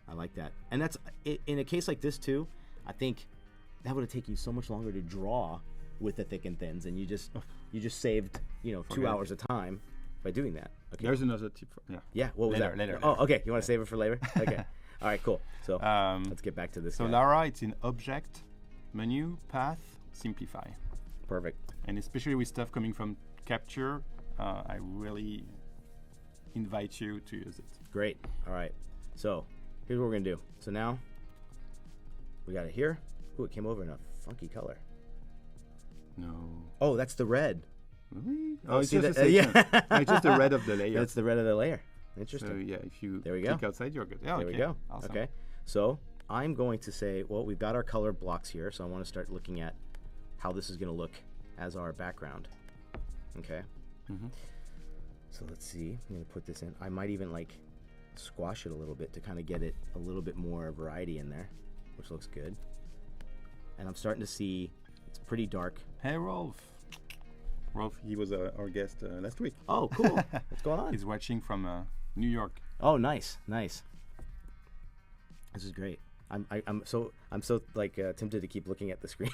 I like that. And that's in a case like this too. I think that would have taken you so much longer to draw with the thick and thins, and you just saved 2 Forget it. hours of time by doing that. Okay. There's another tip. Yeah. Yeah. What was that? Later. Oh, okay. You want to save it for later? Okay. All right. Cool. So let's get back to this. So guy. Lara, it's in Object, Menu, Path, Simplify, Perfect. and especially with stuff coming from Capture, I really invite you to use it. Great. All right. So here's what we're gonna do. So now we got it here. Ooh, it came over in a funky color. No. Oh, that's the red. Really? Oh, it's see just that- a yeah. section. No, it's just the red of the layer. That's the red of the layer. So Interesting. yeah, if you There we go. click outside, you're good. Yeah, There okay. we go. Awesome. Okay. So I'm going to say, well, we've got our color blocks here, so I want to start looking at how this is going to look as our background. Okay. Mhm. So let's see. I'm going to put this in. I might even like squash it a little bit to kind of get it a little bit more variety in there, which looks good. And I'm starting to see it's pretty dark. Hey, Rolf. Rolf, he was our guest last week. Oh, cool. What's going on? He's watching from New York. Oh, nice. This is great. I'm so like tempted to keep looking at the screen.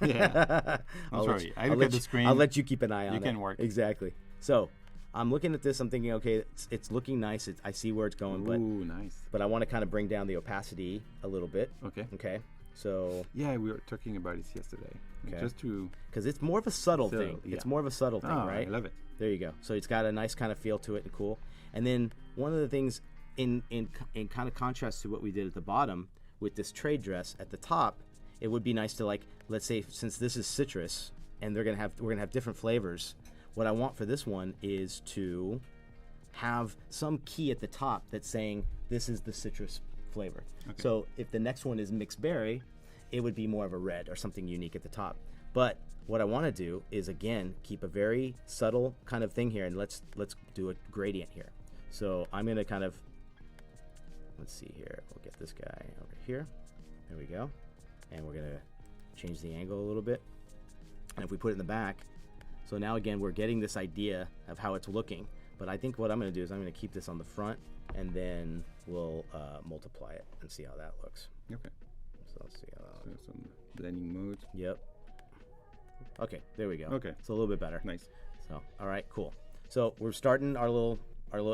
Yeah. I'm sorry. I look at the screen. I'll let you keep an eye on it. You can work. Exactly. So I'm looking at this. I'm thinking, okay, it's looking nice. I see where it's going, Ooh, nice. but I want to kind of bring down the opacity a little bit. Okay. Okay. So Yeah, we were talking about it yesterday. Okay. Just to. because it's more of a subtle So, thing. yeah. It's more of a subtle thing, Oh, right? I love it. There you go. So it's got a nice kind of feel to it and cool. And then one of the things in kind of contrast to what we did at the bottom with this trade dress at the top, it would be nice to, like, let's say since this is citrus and we're gonna have different flavors. What I want for this one is to have some key at the top that's saying this is the citrus flavor. Okay. So if the next one is mixed berry, it would be more of a red or something unique at the top. But what I want to do is, again, keep a very subtle kind of thing here, and let's do a gradient here. So I'm gonna kind of, let's see here. We'll get this guy over here. There we go. And we're gonna change the angle a little bit. And if we put it in the back, so now again we're getting this idea of how it's looking. But I think what I'm gonna do is I'm gonna keep this on the front, and then we'll multiply it and see how that looks. Okay. So let's see how that So looks. some blending mode. Yep. Okay, there we go. Okay. It's a little bit better. Nice. So, all right, cool. So we're starting our little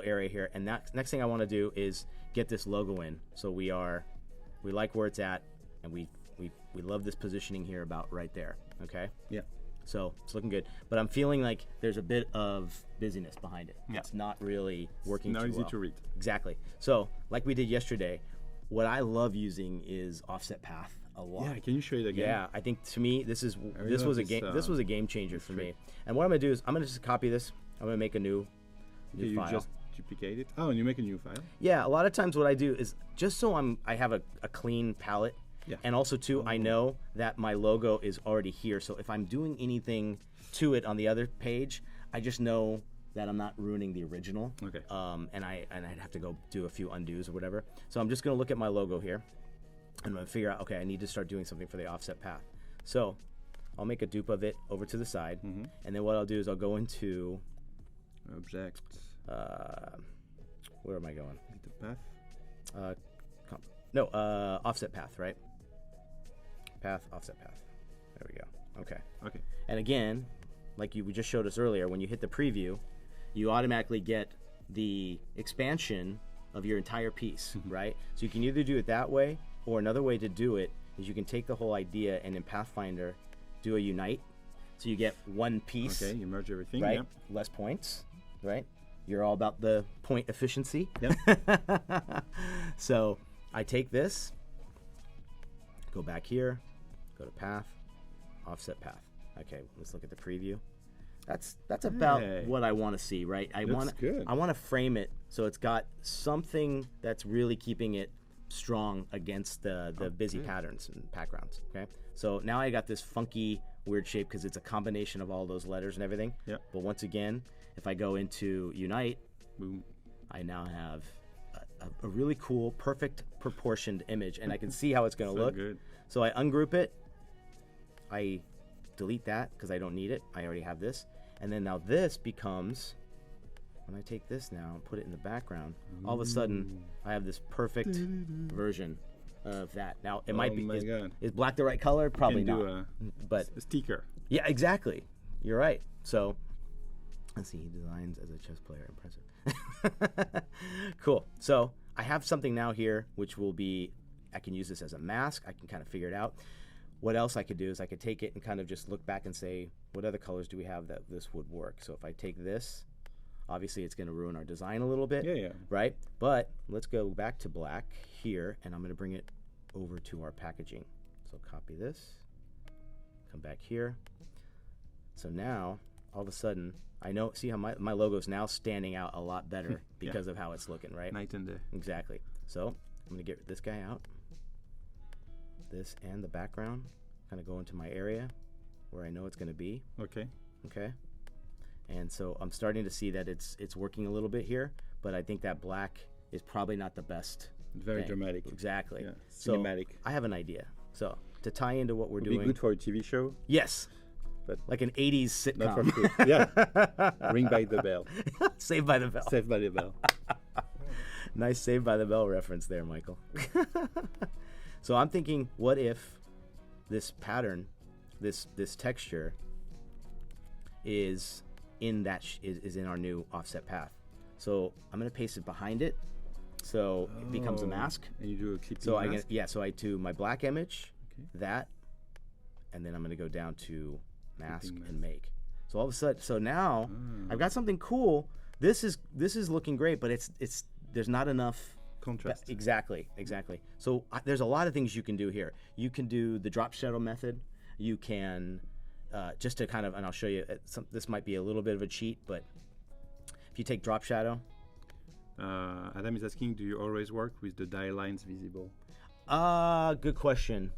area here, and that next thing I want to do is get this logo in. So we like where it's at, and we love this positioning here about right there. Okay. Yeah. So it's looking good, but I'm feeling like there's a bit of busyness behind it. Yeah. It's not really working Not too easy well. to read. Exactly. So like we did yesterday, what I love using is offset path a lot. Yeah. Can you show it again? Yeah, I think to me this really was a love game. this, This was a game changer for me. trick. And what I'm gonna do is I'm gonna just copy this. I'm gonna make a new Okay, you file. just duplicate it. Oh, and you make a new file. Yeah, a lot of times what I do is just so I have a clean palette. Yeah. And also too, I know that my logo is already here. So if I'm doing anything to it on the other page, I just know that I'm not ruining the original. Okay. And I'd have to go do a few undos or whatever. So I'm just gonna look at my logo here, and I'm gonna figure out, okay, I need to start doing something for the offset path. So I'll make a dupe of it over to the side, and then what I'll do is I'll go into Object. where am I going? The path. Offset path, right? Path, offset path. There we go. Okay. Okay. And again, like we just showed us earlier, when you hit the preview, you automatically get the expansion of your entire piece, right? So you can either do it that way, or another way to do it is you can take the whole idea and in Pathfinder do a unite. So you get one piece, Okay. You merge everything. right? Yeah. Less points, right? You're all about the point efficiency. Yep. So I take this, go back here, go to path, offset path. Okay, let's look at the preview. That's about Hey. what I want to see, right? I Looks good. want to frame it so it's got something that's really keeping it strong against the busy good. patterns and backgrounds. Okay, so now I got this funky weird shape because it's a combination of all those letters and everything. Yep. But once again, if I go into unite, Boom. I now have a really cool, perfect proportioned image, and I can see how it's going to So look. good. So I ungroup it. I delete that because I don't need it. I already have this. And then now this becomes, when I take this now and put it in the background, all of a sudden I have this perfect version of that. Now it might be, is black the right color? Probably can not. do But a sticker. yeah, exactly. You're right. So let's see, he designs as a chess player. Impressive. Cool. So I have something now here, which will be, I can use this as a mask. I can kind of figure it out. What else I could do is I could take it and kind of just look back and say, what other colors do we have that this would work? So if I take this, obviously it's going to ruin our design a little bit, right? But let's go back to black here, and I'm going to bring it over to our packaging. So copy this, come back here. So now, all of a sudden, I know, see how my logo is now standing out a lot better because of how it's looking, right? Night and day. Exactly. So I'm going to get this guy out. This and the background kind of go into my area where I know it's going to be. Okay. Okay. And so I'm starting to see that it's working a little bit here, but I think that black is probably not the best. Very thing. dramatic. Exactly. Yeah. So Cinematic. I have an idea. So to tie into what we're Would doing. be good for a TV show. Yes. But like an 80s sitcom. not for food. Yeah. Ring by the bell. Saved by the Bell. Saved by the Bell. Nice Saved by the Bell reference there, Michael. So I'm thinking, what if this pattern, this texture, is in that is in our new offset path? So I'm gonna paste it behind it, so it becomes a mask. And you do a clipping So mask? so I do my black image, that, and then I'm gonna go down to mask and make. So all of a sudden, so now I've got something cool. This is looking great, but it's there's not enough contrast. Exactly. So there's a lot of things you can do here. You can do the drop shadow method. You can just to kind of, and I'll show you. This might be a little bit of a cheat, but if you take drop shadow. Adam is asking, do you always work with the die lines visible? Good question.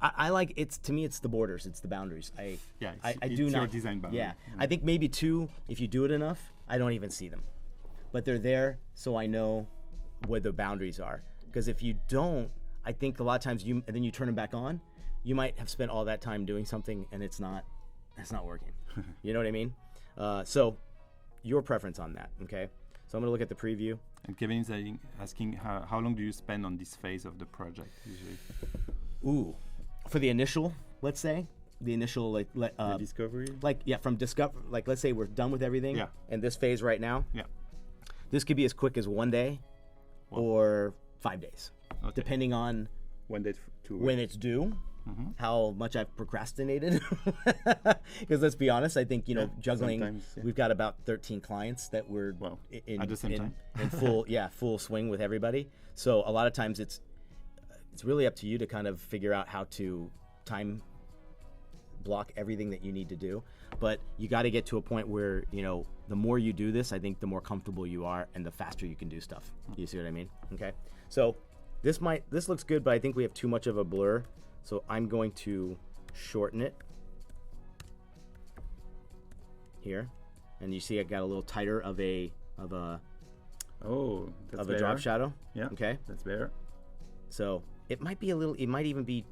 I like it's, to me, it's the borders, it's the boundaries. I do your not design boundary. Yeah, I think maybe two. If you do it enough, I don't even see them, but they're there, so I know where the boundaries are. Because if you don't, I think a lot of times and then you turn them back on, you might have spent all that time doing something and it's not working. You know what I mean? So your preference on that, okay? So I'm gonna look at the preview. And Kevin is asking, how long do you spend on this phase of the project usually? Ooh, for the initial, let's say, the initial the discovery? From discover, let's say we're done with everything. Yeah. And this phase right now. Yeah. This could be as quick as 1 day. Or 5 days, depending on when it's due, how much I've procrastinated. Because let's be honest, I think juggling. We've got about 13 clients that we're at the same time in full full swing with everybody. So a lot of times it's really up to you to kind of figure out how to time block everything that you need to do. But you got to get to a point where the more you do this, I think the more comfortable you are and the faster you can do stuff. You see what I mean? Okay. So this looks good, but I think we have too much of a blur. So I'm going to shorten it here, and you see I got a little tighter of a drop shadow. Yeah. Okay. That's better. So it might be a little. It might even be.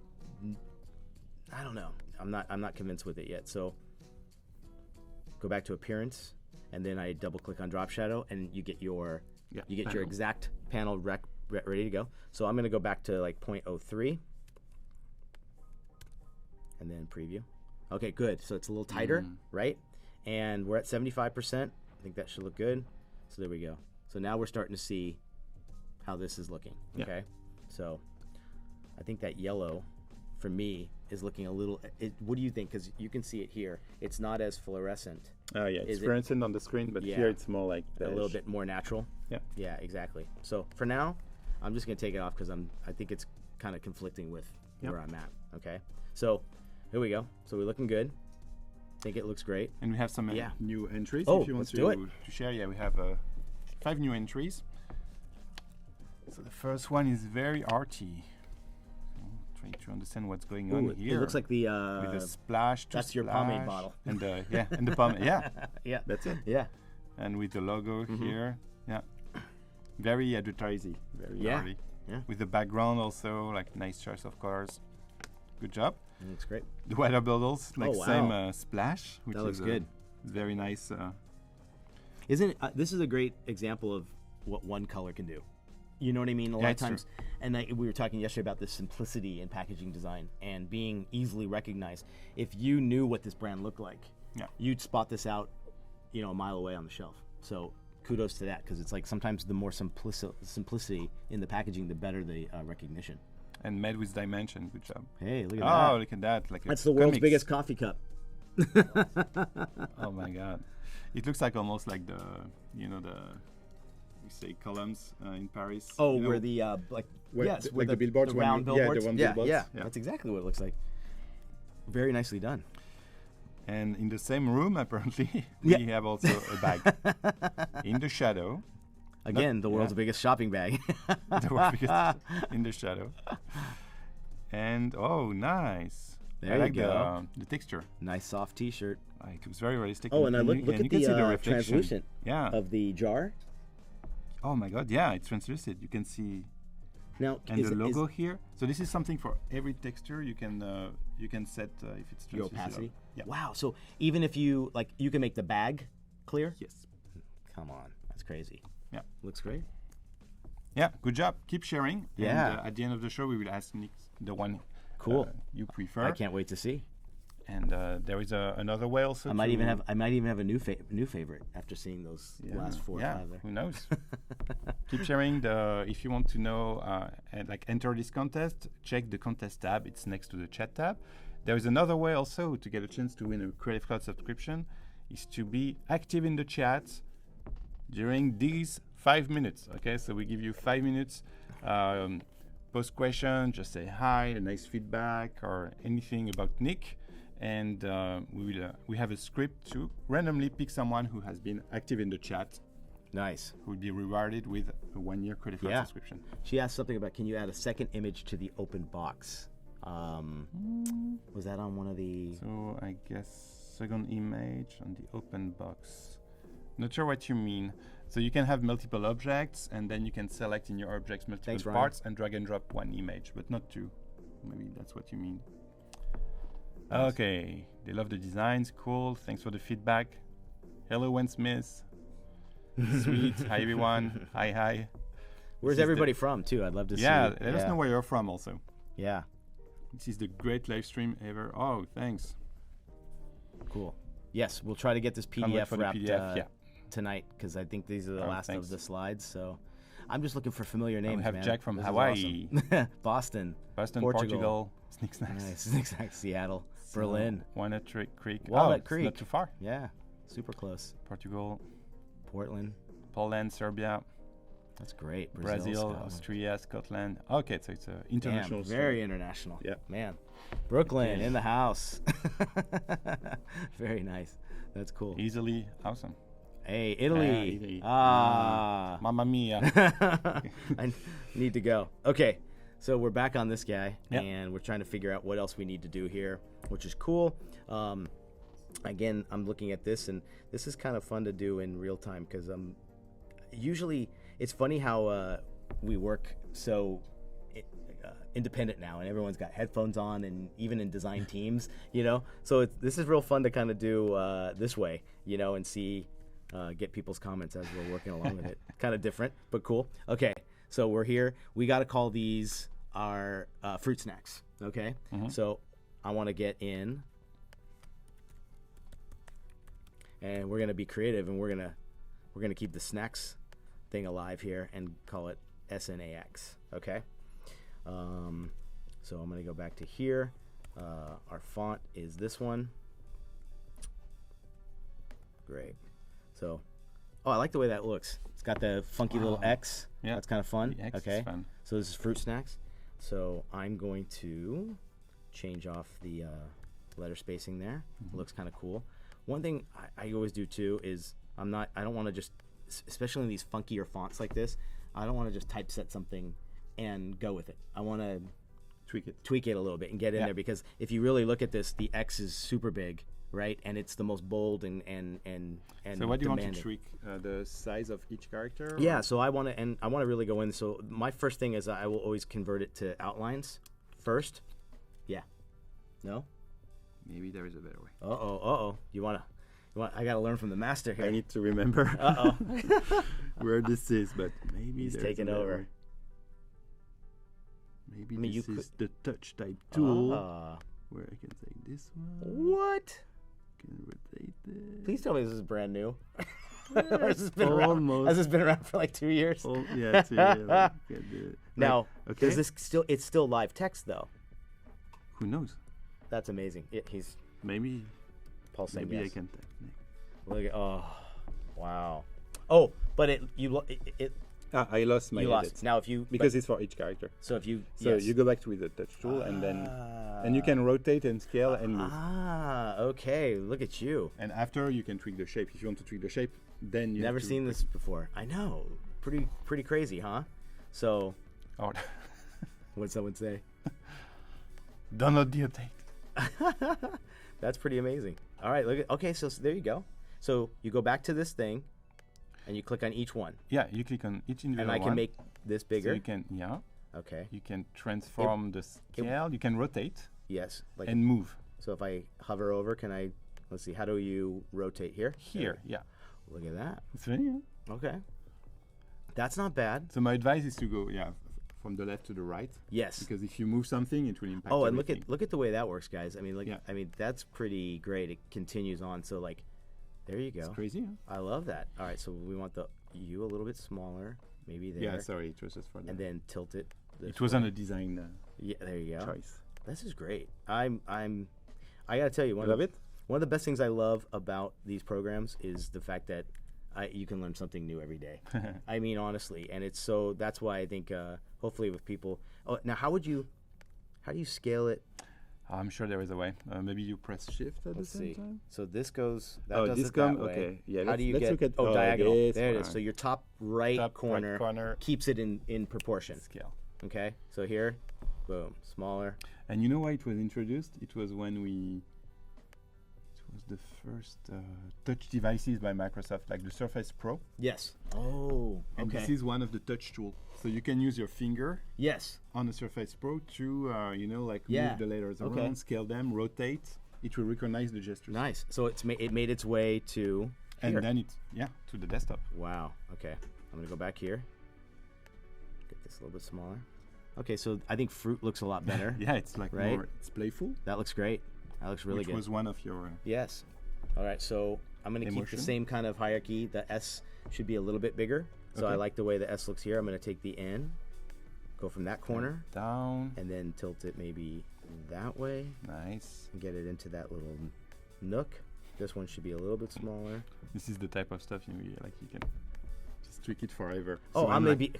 I don't know. I'm not convinced with it yet. So go back to appearance, and then I double click on drop shadow, and you get your your exact panel ready to go. So I'm gonna go back to 0.03, and then preview. Okay, good. So it's a little tighter, right? And we're at 75%. I think that should look good. So there we go. So now we're starting to see how this is looking. Okay. So I think that yellow, for me, is looking a little. What do you think? Because you can see it here. It's not as fluorescent. It's fluorescent on the screen, but here it's more like a little bit more natural. Yeah. Yeah, exactly. So for now, I'm just gonna take it off because I think it's kind of conflicting with where I'm at. Okay. So here we go. So we're looking good. I think it looks great. And we have some new entries. Oh, if you want to share, we have 5 new entries. So the first one is very arty. Trying to understand what's going on here. It looks like the with a splash. That's your pomade bottle. And and the pomade. Yeah. Yeah. That's it. Yeah. And with the logo here. Yeah. Very advertising, very early. Yeah. With the background also, like nice choice of colors. Good job. Looks great. The water bottles, like wow. same splash, which That looks is good. very nice. Isn't this is a great example of what one color can do? You know what I mean? A lot of it's true. times, and we were talking yesterday about the simplicity in packaging design and being easily recognized. If you knew what this brand looked like, you'd spot this out, a mile away on the shelf. So kudos to that, because it's like sometimes the more simplicity in the packaging, the better the recognition. And made with Dimension. Good job. Hey, look at that. Oh, look at that. Like That's the world's biggest coffee cup. Oh my God. It looks like almost like the, we say columns in Paris. Oh, where the, where where the billboards. the round billboards. Billboards. Yeah, that's exactly what it looks like. Very nicely done. And in the same room, apparently, we have also a bag in the shadow. Again, the world's biggest shopping bag. The world's biggest in the shadow. And oh, nice. There I you like go. the texture. Nice soft T-shirt. It looks very realistic. Oh, and I look you at can see the the reflection. translucent of the jar. Oh my God, yeah, it's translucent. You can see. Now, And the logo here. So this is something for every texture. You can set if it's your translucent. opacity. Yeah. Wow. So even if you you can make the bag clear. Yes. Come on, that's crazy. Yeah. Looks great. Yeah. Good job. Keep sharing. Yeah. And at the end of the show, we will ask Nick the one you prefer. I can't wait to see. And there is another way also. I might even have a new favorite after seeing those last 4 or 5 there. Who knows? Keep sharing. If you want to know and enter this contest, check the contest tab. It's next to the chat tab. There is another way also to get a chance to win a Creative Cloud subscription, is to be active in the chat during these 5 minutes. Okay, so we give you 5 minutes. Post question, just say hi, a nice feedback, or anything about Nick. And we have a script to randomly pick someone who has been active in the chat. Nice. Who will be rewarded with a 1-year Creative Cloud subscription. She asked something about, can you add a second image to the open box? Was that on one of the... So I guess second image on the open box. Not sure what you mean. So you can have multiple objects, and then you can select in your objects multiple parts and drag and drop one image, but not two. Maybe that's what you mean. Nice. Okay, they love the designs. Cool. Thanks for the feedback. Hello, Wen Smith. Sweet. Hi, everyone. Hi. Where's everybody from, too? I'd love to see. Yeah, let us know where you're from also. Yeah. This is the great live stream ever. Oh, thanks. Cool. Yes, we'll try to get this PDF wrapped tonight, because I think these are the last of the slides. So I'm just looking for familiar names. We have man. Jack from this Hawaii. Awesome. Boston, Portugal. SNIX SNAX. SNIX SNAX, Seattle, Berlin. Walnut Creek. Walnut Creek. Not too far. Yeah, super close. Portugal. Portland. Poland, Serbia. That's great. Brazil, Austria, Scotland. Okay, so it's international. Very international. Yeah. Man. Brooklyn in the house. Very nice. That's cool. Easily awesome. Hey, Italy. Italy. Mamma mia. I need to go. Okay, so we're back on this guy, and we're trying to figure out what else we need to do here, which is cool. Again, I'm looking at this, and this is kind of fun to do in real time, because usually it's funny how we work so independent now, and everyone's got headphones on, and even in design teams, so this is real fun to kind of do this way, and see get people's comments as we're working along with it. Kind of different, but cool. Okay, so we're here. We got to call these our fruit snacks. Okay, so I want to get in, and we're gonna be creative, and we're gonna keep the snacks thing alive here and call it SNAX. Okay. So I'm gonna go back to here. Our font is this one. Great. So, I like the way that looks. It's got the funky little X. Yeah, that's kind of fun. The X okay. Is fun. So this is fruit snacks. So I'm going to change off the letter spacing there. It looks kind of cool. One thing I always do too is I don't want to just, especially in these funkier fonts like this, I don't want to just typeset something and go with it. I want to tweak it a little bit and get in there, because if you really look at this, the X is super big right? And it's the most bold and So what do you want to demanding. tweak? The size of each character? Yeah, so I want to really go in. So my first thing is I will always convert it to outlines first. Yeah. No? Maybe there is a better way. You want I got to learn from the master here. I need to remember where this is, but maybe He's there's a taking better over. way. Maybe I mean, this you is the touch type tool Ah. where I can take this one. What? Can rotate it. Please tell me this is brand new. Or has this been around? Almost. Has this been around for like 2 years? Oh, yeah, too, yeah, can do it. Now, okay. does this still? It's still live text though. Who knows? That's amazing. He's Maybe Paul saying maybe I yes. can type Nick. Look at wow. Oh, but it I lost my you edit. lost. Now if you Because it's for each character. so if you So yes. you go back with the touch tool and you can rotate and scale and move. Okay. Look at you. And after you can tweak the shape. If you want to tweak the shape, then you Never have to seen this before. I know. Pretty crazy, huh? So Oh, what'd someone say? download the update. That's pretty amazing. All right. Look at okay. So there you go. So you go back to this thing, and you click on each one, Yeah, you click on each individual and I can one. make this So bigger. you can Okay. you can transform the scale. You can rotate Yes. Like and move. so. If I hover over, can I? Let's see. How do you rotate here? Here, yeah. Look at that. It's very, Okay. That's not bad. So my advice is to go, from the left to the right. Yes. Because if you move something, it will impact Oh, and everything. look at the way that works, guys. I mean, Yeah. that's pretty great. It continues on. So like, there you go. It's crazy, huh? I love that. All right. So we want the U a little bit smaller, maybe there. Yeah, sorry, it was just for that. And then tilt it. This It wasn't a design Yeah. There you go. choice. This is great. I gotta tell you, You love it? one of the best things I love about these programs is the fact that you can learn something new every day. I mean, honestly, and it's so that's why I think hopefully with people. Oh, now how do you scale it? I'm sure there is a way. Maybe you press shift at Let's the same see. time. So this goes. That Oh, does this it that come- way. okay. Yeah, How do you let's get? look at- oh, oh, diagonal. this There it is. one. So your top right Top corner, right corner. keeps it in proportion. Scale. Okay. So here, boom, smaller. And you know why it was introduced? It was when it was the first touch devices by Microsoft, like the Surface Pro. Yes. Oh. And Okay. this is one of the touch tools. So you can use your finger Yes. on the Surface Pro to, Yeah. move the letters Okay. around, scale them, rotate. It will recognize the gestures. Nice. So it made its way to. And here. then to the desktop. Wow. Okay. I'm gonna go back here. Get this a little bit smaller. Okay. So I think fruit looks a lot better. Yeah, it's like Right? more, it's playful, That looks great. That looks really which good. was one of your. Yes. All right. So I'm gonna keep the Emotion. same kind of hierarchy. The S should be a little bit bigger. So I Okay. like the way the S looks here. I'm gonna take the N, go from that corner, Down. and then tilt it maybe that way Nice. and get it into that little nook. This one should be a little bit smaller. This is the type of stuff you can just tweak it forever. Oh, So I'm gonna be.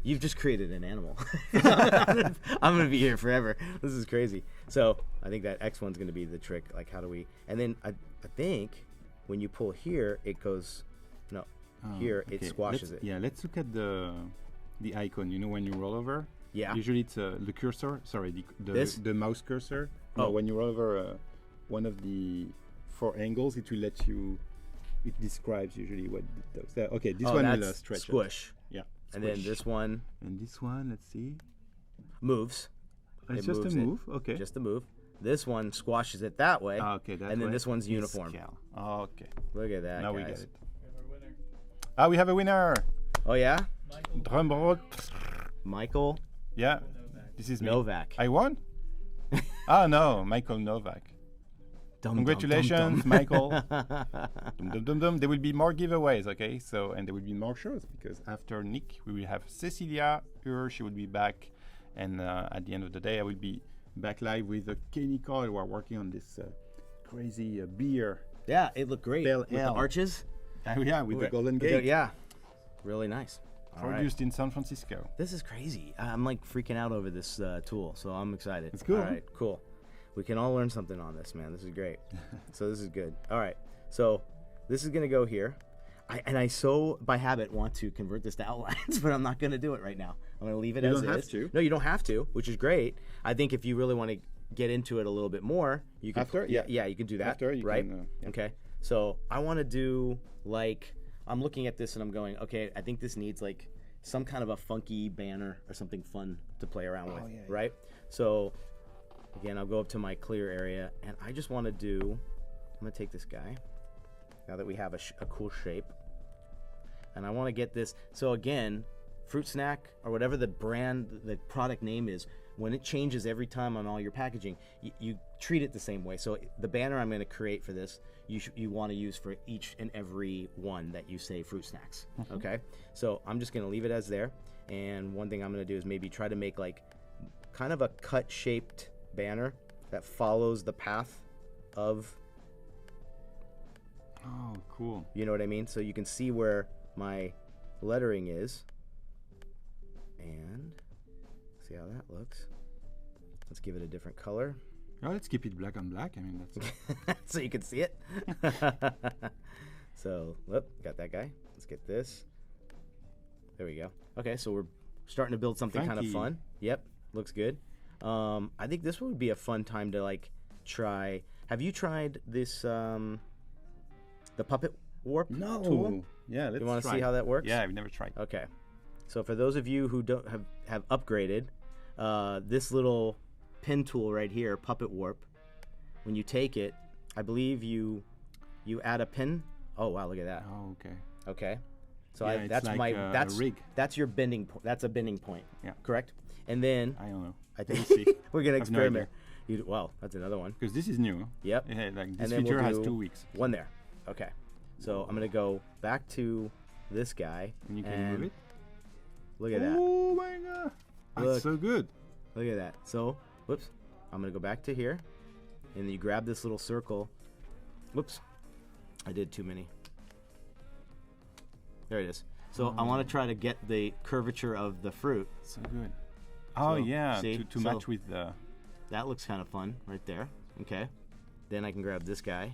You've just created an animal. I'm gonna be here forever. This is crazy. So I think that X one's gonna be the trick. Like, how do we? And then I think when you pull here, it goes. No, here it squashes it. Yeah, let's look at the icon. You know when you roll over. Yeah. Usually it's the cursor. Sorry, This? the mouse cursor. Oh. No, when you roll over one of the 4 angles, it will let you. It describes usually what it does. Okay, this one will that's stretch. it. squish. Yeah. And then squish. this one And this one, let's see. moves. It's It just a moves it. move. Okay. Just the move. This one squashes it that way. Okay, that and then way this one's is uniform. scale. Okay. Look at that, Now guys. we get it. We have a winner. Oh yeah, Drum roll. Michael Yeah. This is me. Novak. I won? No, Michael Novak. Dum, dum, Congratulations, dum, dum. Michael. Dum, dum, dum, dum. There will be more giveaways, okay? So, and there will be more shows because after Nick, we will have Cecilia here. She will be back. And at the end of the day, I will be back live with Kenny Cole. We're working on this crazy beer. Yeah, it looked great Bel with the Air. arches. Yeah, with the Golden With the- Gate. Yeah, really nice. All right. Produced in San Francisco. This is crazy. I'm like freaking out over this tool, so I'm excited. It's cool, All huh? right, cool. We can all learn something on this, man. This is great. So this is good. All right, so this is gonna go here. I so by habit want to convert this to outlines, but I'm not gonna do it right now. I'm gonna leave it You as don't have is. to. No, you don't have to, which is great. I think if you really want to get into it a little bit more, you can After? yeah, you can do that. After you right? can, yeah. Okay. So I want to do like I'm looking at this and I'm going, okay, I think this needs like some kind of a funky banner or something fun to play around with, yeah. right? So again, I'll go up to my clear area and I just want to do. I'm gonna take this guy. Now that we have a cool shape, and I want to get this. So again, Fruit Snack or whatever the product name is, when it changes every time on all your packaging, you treat it the same way. So the banner I'm going to create for this, you want to use for each and every one that you say Fruit Snacks. Okay, so I'm just going to leave it as there. And one thing I'm going to do is maybe try to make like kind of a cut-shaped banner that follows the path of. Oh, cool. You know what I mean? So you can see where my lettering is. And see how that looks. Let's give it a different color. Oh, let's keep it black on black. I mean, that's so you can see it. So, got that guy. Let's get this. There we go. Okay, so we're starting to build something kind of fun. Yep, looks good. I think this would be a fun time to like try. Have you tried this the puppet warp tool? Yeah, let's You want to try. see how that works? Yeah, I've never tried. Okay. So for those of you who don't have upgraded, this little pin tool right here, puppet warp, when you take it, I believe you add a pin. Oh wow, look at that. Oh, okay. Okay. So Yeah, that's it's like a rig. That's your bending point. That's a bending point. Yeah. Correct. And then I don't know. I think We'll see. we're gonna I have no experiment. Well, that's another one. Because this is new. Yep. Yeah, like this And then feature we'll has do 2 weeks. One there. Okay. So I'm gonna go back to this guy. And you can move it. Look at that. Oh my god. That's Look. so good. Look at that. So, whoops. I'm gonna go back to here, and then you grab this little circle. Whoops. I did too many. There it is. So I want to try to get the curvature of the fruit. So good. Oh So, yeah, see? to match with the. That looks kind of fun right there. Okay. Then I can grab this guy.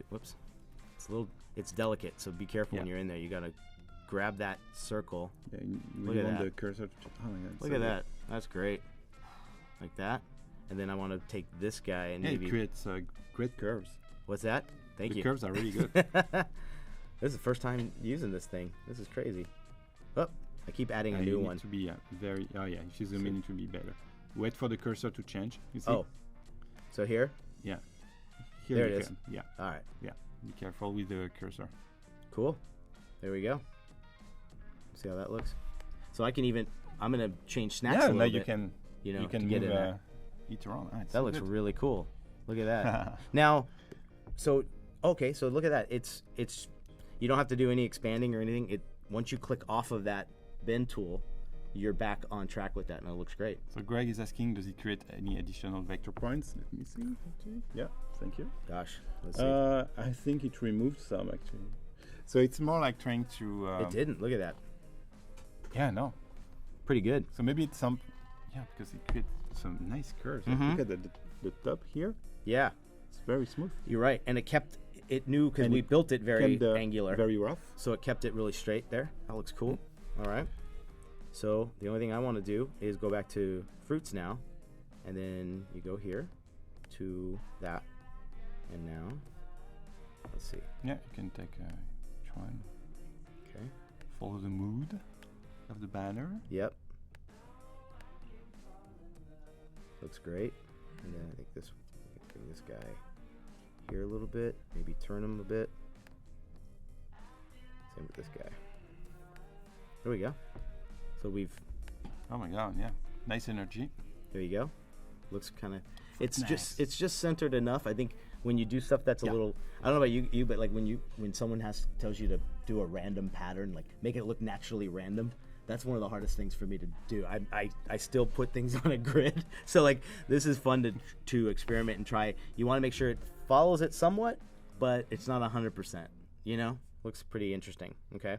Whoops. It's delicate, so be careful when you're in there. You gotta grab that circle. Yeah, you Look really at want that. the cursor to. Oh my god. Look at that. That's great. Like that. And then I want to take this guy and Yeah, maybe. it creates great curves. What's that? Thank The you. curves are really good. This is the first time using this thing. This is crazy. Oh, I keep adding a You new need one. to be very. Oh yeah, if you zoom in, it will be better. Wait for the cursor to change. You see? Oh, so here? Yeah. Here There you it is. can. Yeah. All right. Yeah. Be careful with the cursor. Cool. There we go. See how that looks? So I can even. I'm gonna change snacks a Yeah. little Now bit. you can. You know, You can to get move in there. it around. Ah, it's That so looks good. really cool. Look at that. Now, so okay, so look at that. It's you don't have to do any expanding or anything. It once you click off of that bend tool, you're back on track with that, and it looks great. So Greg is asking, does it create any additional vector points? Let me see. Actually. Yeah. Thank you. Gosh, let's see. I think it removed some actually. So it's more like trying to. It didn't. Look at that. Yeah. No. Pretty good. So maybe it's some. Yeah, because it creates some nice curves. Like, Mhm. look at the top here. Yeah, It's very smooth. you're right. And it knew because And we it built it very And, angular. Very rough. So it kept it really straight there. That looks cool. All right. So the only thing I want to do is go back to fruits now. And then you go here to that. And now, let's see. Yeah, you can take each one. Okay. Follow the mood of the banner. Yep. Looks great. And then I think bring this guy here a little bit. Maybe turn him a bit. Same with this guy. There we go. So Oh my god, yeah. Nice energy. there you go. Looks kind of. It's Nice. just centered enough. I think when you do stuff that's a little. I don't know about you, but like when someone tells you to do a random pattern, like make it look naturally random. That's one of the hardest things for me to do. I still put things on a grid. So like this is fun to experiment and try. You want to make sure it follows it somewhat, but it's not 100%. You know, looks pretty interesting. Okay,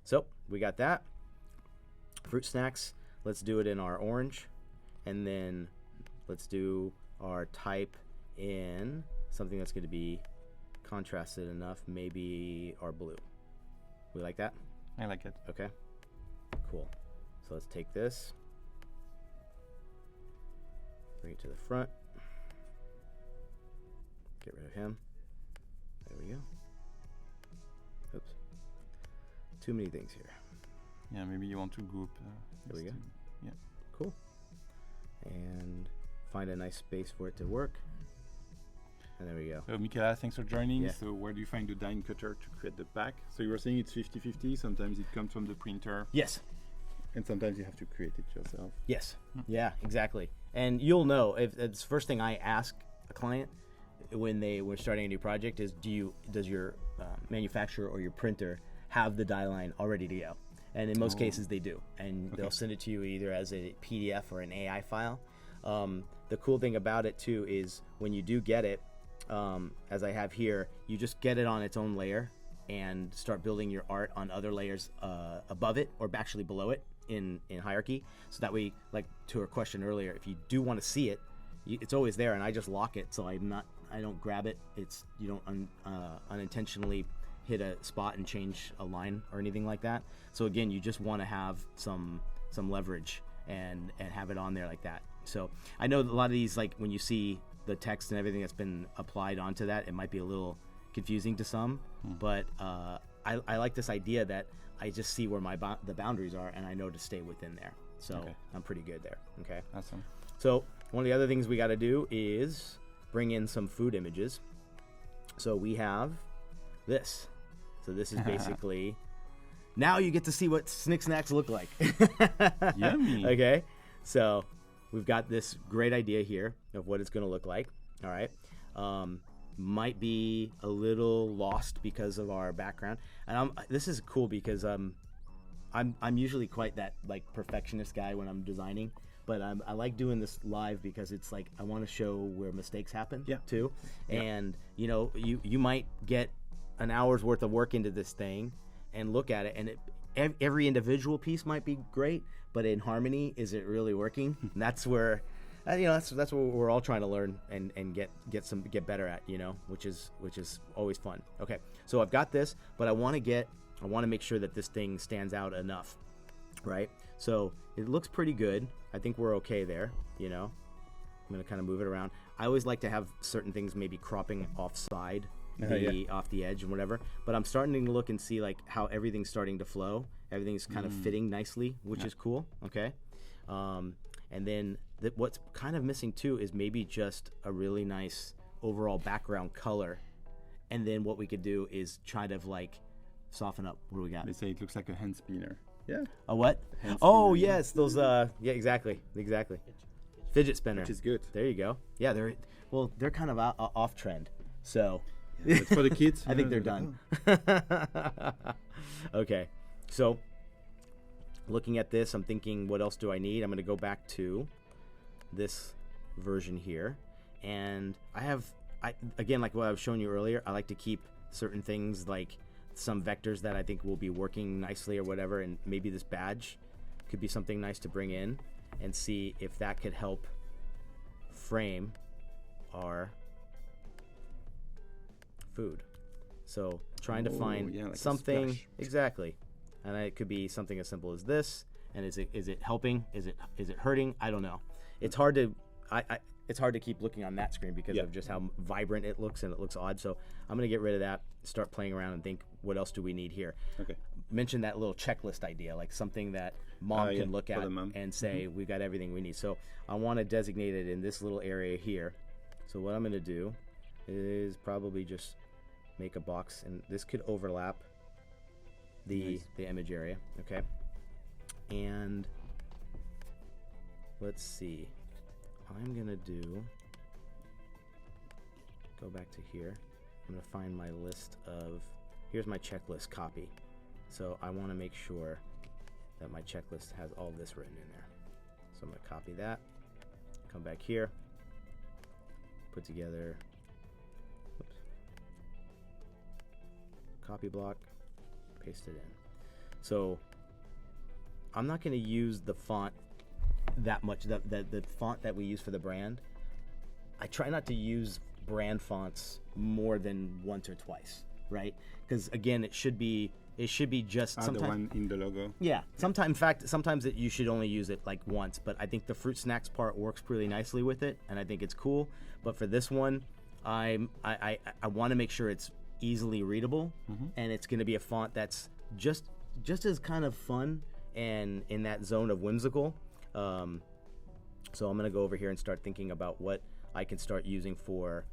so we got that. Fruit snacks. Let's do it in our orange, and then let's do our type in something that's going to be contrasted enough. Maybe our blue. We like that? I like it. Okay. Cool. So let's take this. Bring it to the front. Get rid of him. There we go. Oops. Too many things here. Yeah, maybe you want to group. There we go. Yeah. Cool. And find a nice space for it to work. And there we go. So, Michaela, thanks for joining. Yeah. So, where do you find the die cutter to create the pack? So, you were saying it's 50-50. Sometimes it comes from the printer. Yes. And sometimes you have to create it yourself. Yes. Yeah, exactly. And you'll know, if it's the first thing I ask a client when we're starting a new project is, does your manufacturer or your printer have the die line all ready to go? And in most cases they do. And they'll send it to you either as a PDF or an AI file. The cool thing about it too is when you do get it, as I have here, you just get it on its own layer and start building your art on other layers above it or actually below it in hierarchy. So that way, like to her question earlier, if you do want to see it, it's always there, and I just lock it so I don't grab it. You don't unintentionally hit a spot and change a line or anything like that. So again, you just want to have some leverage and have it on there like that. So I know a lot of these, like when you see the text and everything that's been applied onto that, it might be a little confusing to some, but I like this idea that I just see where the boundaries are and I know to stay within there. So I'm pretty good there. Okay. Awesome. So one of the other things we got to do is bring in some food images. So we have this. So this is basically, now you get to see what SNIX SNAX look like. Yummy. Okay. So we've got this great idea here of what it's going to look like. All right. Might be a little lost because of our background, and this is cool because I'm usually quite that like perfectionist guy when I'm designing, but I like doing this live because it's like I want to show where mistakes happen too. And you know, you might get an hour's worth of work into this thing and look at it, and every individual piece might be great, but in harmony, is it really working? And that's where that's what we're all trying to learn and get better at, which is always fun. Okay, so I've got this, but I want to make sure that this thing stands out enough, right? So it looks pretty good. I think we're okay there. I'm gonna kind of move it around. I always like to have certain things maybe cropping offside, off the edge and whatever. But I'm starting to look and see like how everything's starting to flow. Everything's kind of fitting nicely, which is cool. Okay, and then what's kind of missing too is maybe just a really nice overall background color, and then what we could do is try to like soften up. What do we got? They say it looks like a hand spinner. Yeah. A what? Oh yes, those yeah, exactly. Fidget spinner. Which is good. There you go. Yeah, they're kind of off trend. So but for the kids, I think they're done. Okay. So looking at this, I'm thinking, what else do I need? I'm going to go back to this version here, and again, like what I was showing you earlier, I like to keep certain things, like some vectors that I think will be working nicely or whatever, and maybe this badge could be something nice to bring in and see if that could help frame our food. So trying to find like something exactly, and it could be something as simple as this. And is it helping? Is it hurting? I don't know. It's hard to it's hard to keep looking on that screen because of just how vibrant it looks, and it looks odd. So I'm gonna get rid of that, start playing around, and think, what else do we need here? Okay. Mention that little checklist idea, like something that mom can look at and say, we've got everything we need. So I want to designate it in this little area here. So what I'm gonna do is probably just make a box, and this could overlap the image area. Okay. And let's see. I'm gonna go back to here. I'm gonna find my list of, here's my checklist copy. So I want to make sure that my checklist has all this written in there. So I'm gonna copy that, come back here, put together, copy block, paste it in. So I'm not gonna use the font that much, the font that we use for the brand. I try not to use brand fonts more than once or twice, right? Because again, it should be It should be just the one in the logo. Yeah. In fact, sometimes you should only use it like once. But I think the fruit snacks part works pretty nicely with it, and I think it's cool. But for this one, I want to make sure it's easily readable, and it's going to be a font that's just as kind of fun and in that zone of whimsical. So I'm going to go over here and start thinking about what I can start using for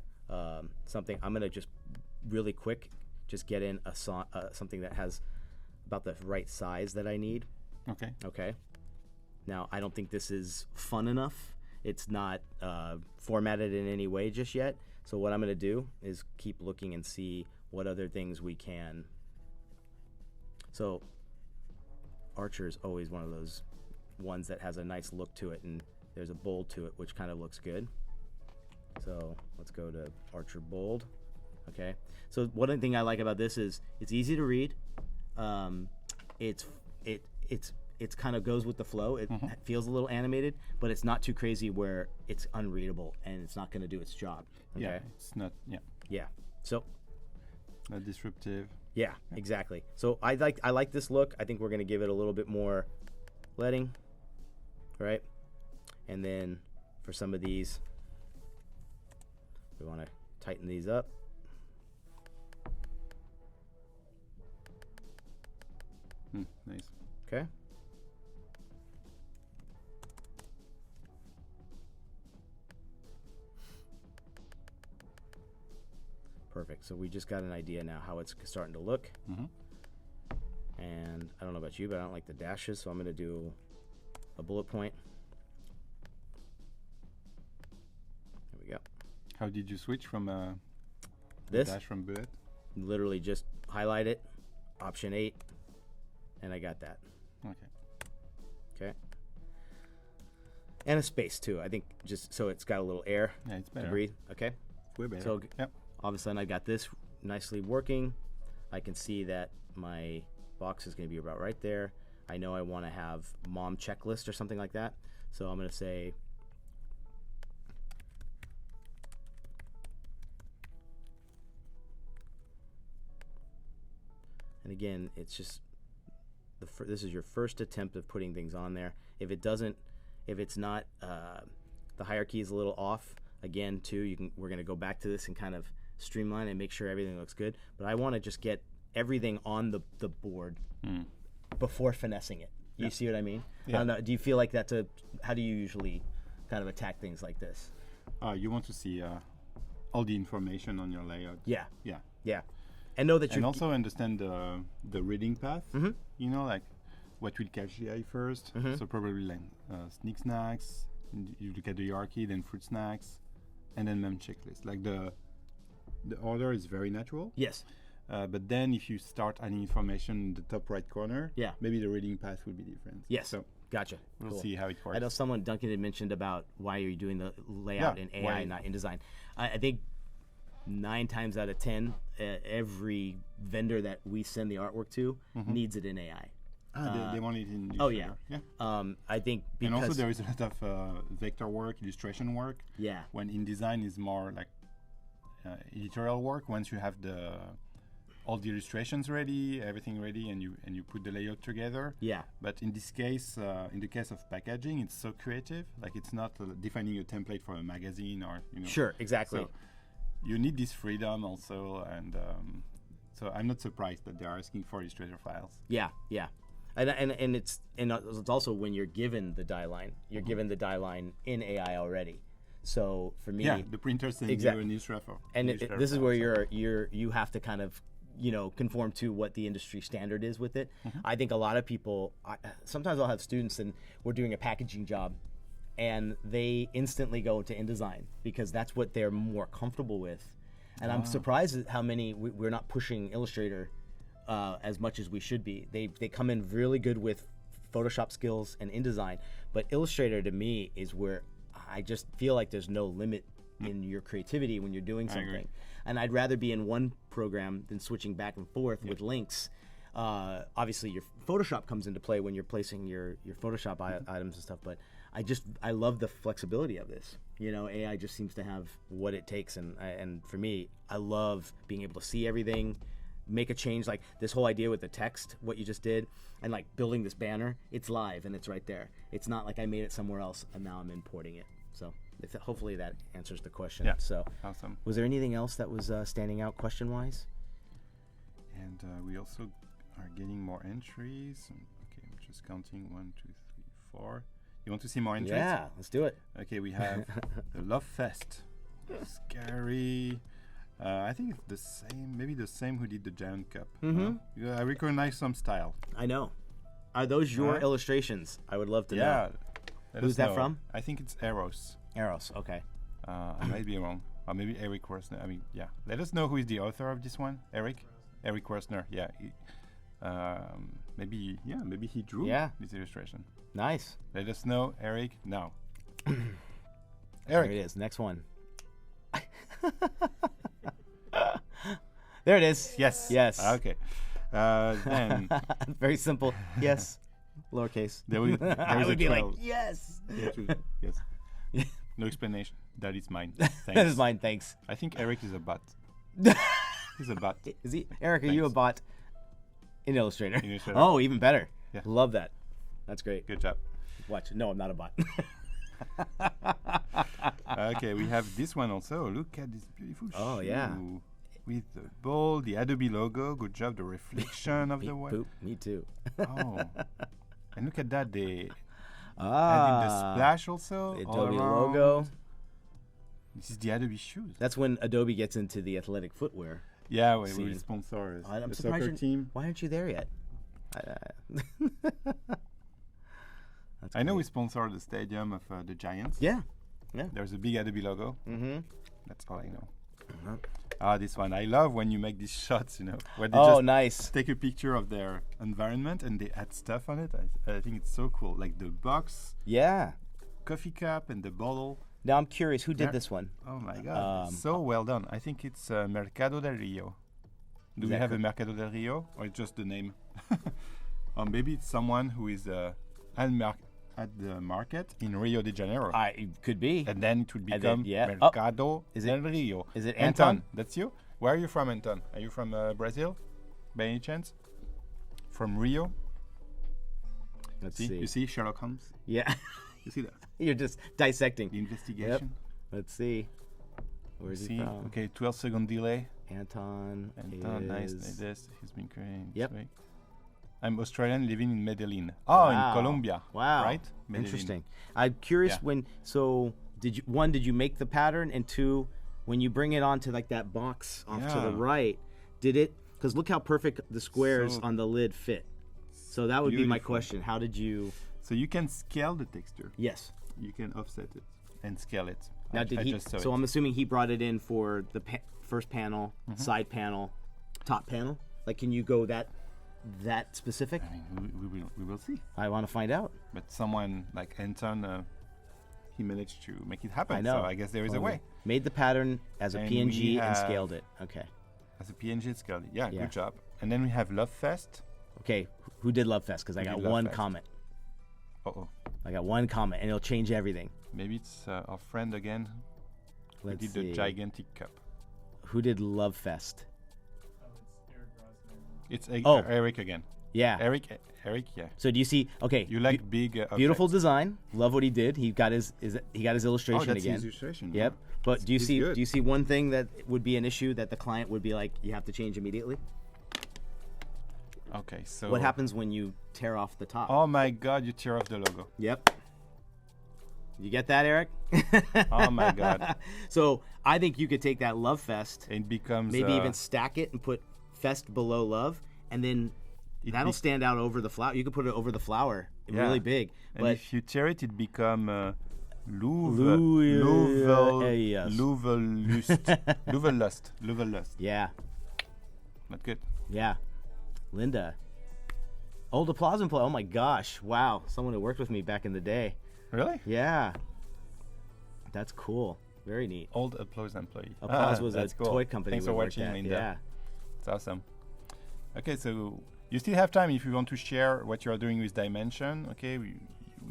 something. I'm going to just really quick just get in something that has about the right size that I need. Okay. Now, I don't think this is fun enough. It's not formatted in any way just yet. So what I'm going to do is keep looking and see what other things we can. So Archer is always one of those ones that has a nice look to it, and there's a bold to it, which kind of looks good. So let's go to Archer Bold. Okay. So one thing I like about this is it's easy to read. It's kind of goes with the flow. It feels a little animated, but it's not too crazy where it's unreadable and it's not going to do its job. Okay? Yeah, it's not. Yeah. Yeah. So. Not disruptive. Yeah, exactly. So I like this look. I think we're going to give it a little bit more leading, right? And then for some of these, we want to tighten these up. Nice. Okay. Perfect. So we just got an idea now how it's starting to look. And I don't know about you, but I don't like the dashes, so I'm going to do a bullet point. There we go. How did you switch from this? Dash from bullet? Literally just highlight it, Option 8, and I got that. Okay. And a space too. I think just so it's got a little air it's better to breathe. Okay. Way better. So yep. All of a sudden I got this nicely working. I can see that my box is going to be about right there. I know I want to have mom checklist or something like that. So I'm going to say and again, it's just this is your first attempt of putting things on there. If it's not the hierarchy is a little off, again too, we're going to go back to this and kind of streamline and make sure everything looks good. But I want to just get everything on the board before finessing it. You see what I mean? Yeah. I don't know, do you feel like how do you usually kind of attack things like this? You want to see all the information on your layout. Yeah. And know that you also understand the reading path. You know, like what will catch the eye first. So probably like SNIX SNAX. You look at the hierarchy, then fruit snacks, and then mem checklist. Like the order is very natural. Yes. But then if you start adding information in the top right corner, maybe the reading path will be different. Yes. So gotcha. We'll see how it works. I know Duncan had mentioned about why you're doing the layout in AI, not InDesign. I think 9 times out of 10, every vendor that we send the artwork to needs it in AI. They want it in Illustrator. I think because... And also there is a lot of vector work, illustration work. Yeah. When InDesign is more like editorial work, once you have all the illustrations ready, everything ready, and you put the layout together. Yeah. But in this case, in the case of packaging, it's so creative. Like it's not defining a template for a magazine or Sure, exactly. So you need this freedom also, and so I'm not surprised that they're asking for Illustrator files. Yeah. And it's also when you're given the die line, you're given the die line in AI already. So for me, the printer sends you an Illustrator. And this is where you have to kind of conform to what the industry standard is with it. I think a lot of people, sometimes I'll have students and we're doing a packaging job, and they instantly go to InDesign because that's what they're more comfortable with. And I'm surprised at how many we're not pushing Illustrator as much as we should be. They come in really good with Photoshop skills and InDesign, but Illustrator to me is where I just feel like there's no limit in your creativity when you're doing something. And I'd rather be in one program than switching back and forth with links. Obviously your Photoshop comes into play when you're placing your Photoshop items and stuff, but I love the flexibility of this. AI just seems to have what it takes, and for me, I love being able to see everything, make a change, like this whole idea with the text, what you just did, and like building this banner, it's live and it's right there. It's not like I made it somewhere else and now I'm importing it. So hopefully that answers the question. Yeah. So Awesome. was there anything else that was standing out question-wise? And we also are getting more entries. Okay, I'm just counting 1, 2, 3, 4. You want to see more entries? Yeah, let's do it. Okay, we have the Love Fest. Scary. I think it's the same, maybe the same who did the Giant Cup. Yeah, I recognize some style. I know. Are those your Right. illustrations? I would love to Yeah. know. Let Who's us that know. from? I think it's Eros. Eros, okay. I might be wrong. Or maybe Eric Worsner. I mean, yeah. Let us know who is the author of this one. Eric Worsner. Yeah. Maybe he drew this illustration. Nice. Let us know, Eric, now. There it is. Next one. There it is. Yes. Yes. Okay. Then very simple. Yes. Lowercase. there was I would be like, 12. yes. Yes. No explanation. That is mine. That Thanks. is mine. Thanks. I think Eric is a bot. He's a bot. Is he? Eric, are you a Thanks. bot in Illustrator? In Illustrator. Oh, even better. Yeah. Love that. That's great. Good job. Watch. No, I'm not a bot. Okay, we have this one also. Look at this beautiful Oh, shoe. yeah. With the ball, the Adobe logo. Good job. The reflection of the one. Me too. Oh. And look at that. They added Ah. the splash also. The all Adobe around. logo. This is the Adobe shoes. That's when Adobe gets into the athletic footwear. Yeah, we Scene. will sponsor I'm the surprised soccer you're- team. Why aren't you there yet? That's I know great. we sponsor the stadium of the Giants. Yeah. There's a big Adobe logo. Mm-hmm. That's all I know. Uh-huh. This one. I love when you make these shots, where they Oh, just nice. take a picture of their environment and they add stuff on it. I think it's so cool. Like the box, Yeah. coffee cup, and the bottle. Now I'm curious, who did There- this one? Oh my God. So well done. I think it's Mercado del Rio. Do Is we that have a correct? Mercado del Rio or it's just the name? Or maybe it's someone who is at the market in Rio de Janeiro. It could be. And then it would And become then, yeah. Mercado Is it- del Rio. is it Anton? Anton? That's you? Where are you from, Anton? Are you from Brazil? By any chance? From Rio? Let's See? see. You see Sherlock Holmes? Yeah. You see that? You're just dissecting. The investigation? Let's see. Where's he See? from? Okay, 12-second delay. Anton Nice. is... Like this. He's been creating Yep. this way. I'm Australian living in Medellin. Oh, Wow. in Colombia. Wow. Right? Medellin. Interesting. I'm curious Yeah. did you make the pattern? And two, when you bring it onto like that box off to the Yeah. right, because look how perfect the squares So on the lid fit. So that would be my beautiful. question. How did you... So you can scale the texture. Yes. You can offset it and scale it. Now, I did he? just saw So it. I'm assuming he brought it in for the first panel, Mm-hmm. side panel, top panel. Like, can you go that specific? I mean, we will see. I want to find out. But someone like Anton, he managed to make it happen. I know. So I guess there is a Totally. way. Made the pattern as a And PNG we and have- scaled it. Okay. As a PNG scale. Yeah, Yeah. good job. And then we have Love Fest. Okay. Who did Love Fest? Because I Who got did Love one Fest? comment. Oh, I got one comment, and it'll change everything. maybe it's our friend again. Who Let's did see. the gigantic cup. Who did Love Fest? It's Oh. Eric again. Yeah. Eric, yeah. So do you see? Okay. You like big beautiful objects. design. Love what he did. He got his illustration Oh, that's again. his illustration. Yep. But do you He's see? good. Do you see one thing that would be an issue that the client would be like, you have to change immediately? Okay, so What happens when you tear off the top? Oh my God! You tear off the logo. Yep. You get that, Eric? Oh my God! So I think you could take that Love Fest, It becomes maybe even stack it and put Fest below Love, and then that'll be- stand out over the flower. You could put it over the flower, Yeah. really big. And But if you tear it, it become yes. Lust. yeah, Not good. yeah. Linda. Old applause employee. Oh my gosh. Wow. Someone who worked with me back in the day. Really? Yeah. That's cool. Very neat. Old Applause employee. Applause was a That's cool. toy company. Thanks we for worked watching, at. Linda. Yeah. It's awesome. Okay, so you still have time if you want to share what you're doing with Dimension. Okay, we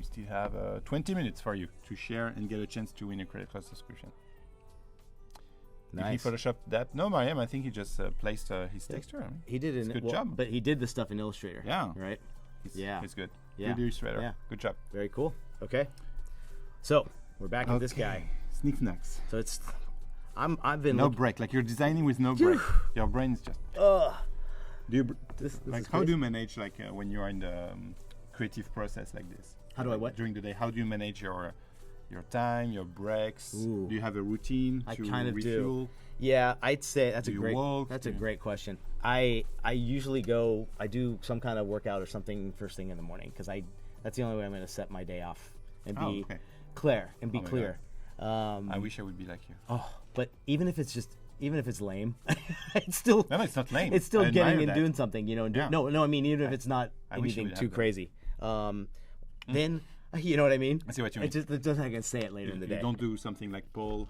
still have 20 minutes for you to share and get a chance to win a credit card subscription. Did he Nice. Photoshop that? No, Mariam, I think he just placed his texture. He did it. Good job. But he did the stuff in Illustrator. Yeah. Right. It's good. Yeah. Good illustrator. Yeah. Good job. Very cool. Okay. So we're back at this guy. SNIX SNAX. So I've been No break. Like you're designing with no break. Your brain is just. Do you This like is how crazy. do you manage like when you're in the creative process like this? How do I what? During the day? How do you manage your time, your breaks? Ooh. Do you have a routine I to kind of refuel? do. Yeah, I'd say that's Do a you great. walk? That's a Do you- great question. I usually go. I do some kind of workout or something first thing in the morning because that's the only way I'm going to set my day off and Oh, be okay. clear and be Oh my clear. I wish I would be like you. Oh, but even if it's lame, it's still No, it's not lame. it's still I getting admire and that. doing something, you know. And Yeah. no, I mean even if it's not I wish anything we'd too have that. crazy. Then you know what I mean. I see what you It's mean. just I can say it later You, in the you day. don't do something like Paul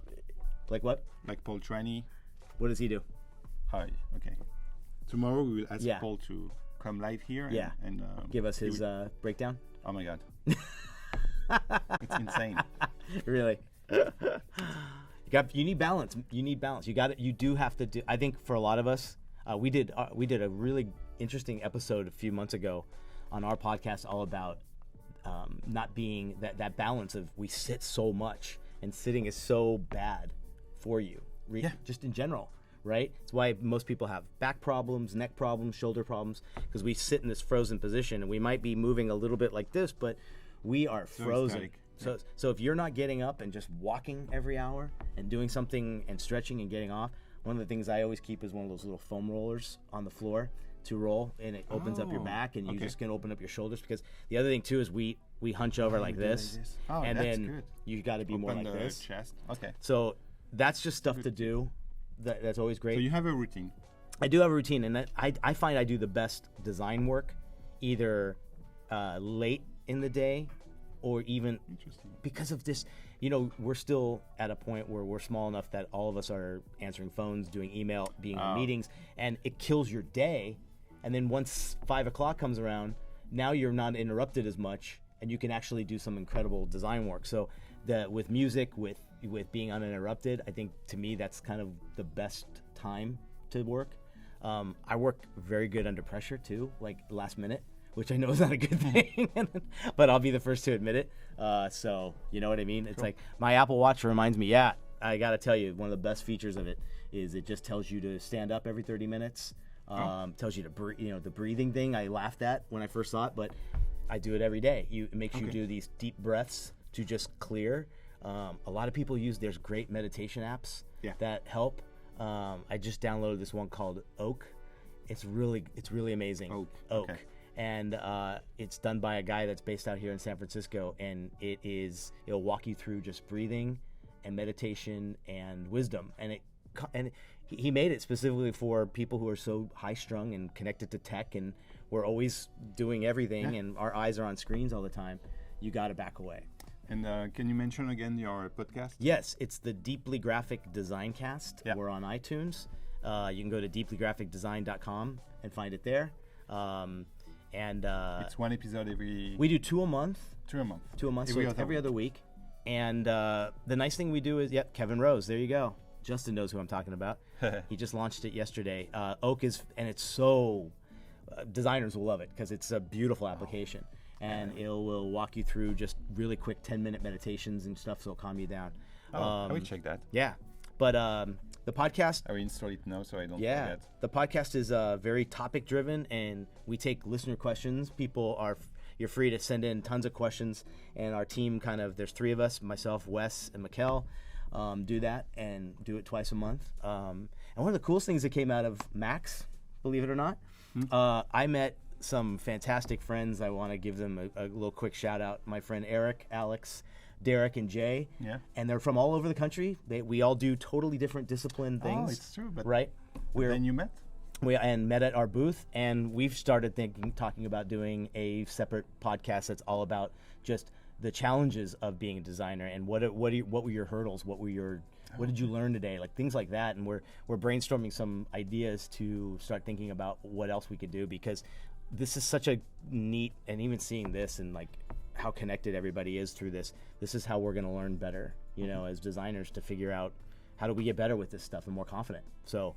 Like what? Trani. What does he do? Hi. Okay. Tomorrow we will ask Yeah. Paul to come live here. Yeah. And Give us he his will- breakdown. Oh my God. It's insane. Really. You need balance. You need balance. You do have to do. I think for a lot of us, we did a really interesting episode a few months ago on our podcast all about not being that balance of we sit so much and sitting is so bad for you. Just in general, right? It's why most people have back problems, neck problems, shoulder problems because we sit in this frozen position and we might be moving a little bit like this, but we are frozen. static. So if you're not getting up and just walking every hour and doing something and stretching and getting off, one of the things I always keep is one of those little foam rollers on the floor to roll, and it opens up your Oh, back, and you okay. just can open up your shoulders. Because the other thing too is we hunch over like do like this, this. Oh, and that's then good. you got to be more Open like the this. chest. Okay. So that's just stuff to do. That's always great. So you have a routine. I do have a routine, and I find I do the best design work either late in the day or even Interesting. because of this. You know, we're still at a point where we're small enough that all of us are answering phones, doing email, being in meetings, and it kills your day. And then once 5 o'clock comes around, now you're not interrupted as much, and you can actually do some incredible design work. So with music, with being uninterrupted, I think to me that's kind of the best time to work. I work very good under pressure too, like last minute, which I know is not a good thing, but I'll be the first to admit it. So you know what I mean? It's like my Apple Watch reminds me, yeah, I gotta tell you, one of the best features of it is it just tells you to stand up every 30 minutes. Tells you to breathe, the breathing thing I laughed at when I first saw it, but I do it every day. It makes you do these deep breaths to just clear. A lot of people there's great meditation apps that help. I just downloaded this one called Oak. It's really amazing. Oak. Okay. And it's done by a guy that's based out here in San Francisco, and it'll walk you through just breathing and meditation and wisdom, and he made it specifically for people who are so high strung and connected to tech, and we're always doing everything, and our eyes are on screens all the time. You got to back away. And can you mention again your podcast? Yes, it's the Deeply Graphic Design Cast. Yeah. We're on iTunes. You can go to deeplygraphicdesign.com and find it there. It's one episode every. We do 2 a month. 2 a month. 2 a month, Every so it's other every week. other week. And the nice thing we do is, Kevin Rose, there you go. Justin knows who I'm talking about. He just launched it yesterday. Oak it's so, designers will love it because it's a beautiful application. And it will walk you through just really quick 10-minute meditations and stuff, so it'll calm you down. I will check that. Yeah. But the podcast, I will install it now so I don't yeah, forget. the podcast is very topic driven, and we take listener questions. You're free to send in tons of questions, and our team there's 3 of us, myself, Wes, and Mikkel, do that and do it twice a month. And one of the coolest things that came out of Max, believe it or not, I met some fantastic friends. I want to give them a little quick shout out. My friend Eric, Alex, Derek, and Jay. Yeah. And they're from all over the country. We all do totally different discipline things. Oh, it's true. But right? then you met? We met at our booth, and we've started talking about doing a separate podcast that's all about just the challenges of being a designer and what were your hurdles, what did you learn today, like things like that. And we're brainstorming some ideas to start thinking about what else we could do, because this is such a neat, and even seeing this and like how connected everybody is through this is how we're going to learn better, as designers, to figure out how do we get better with this stuff and more confident? So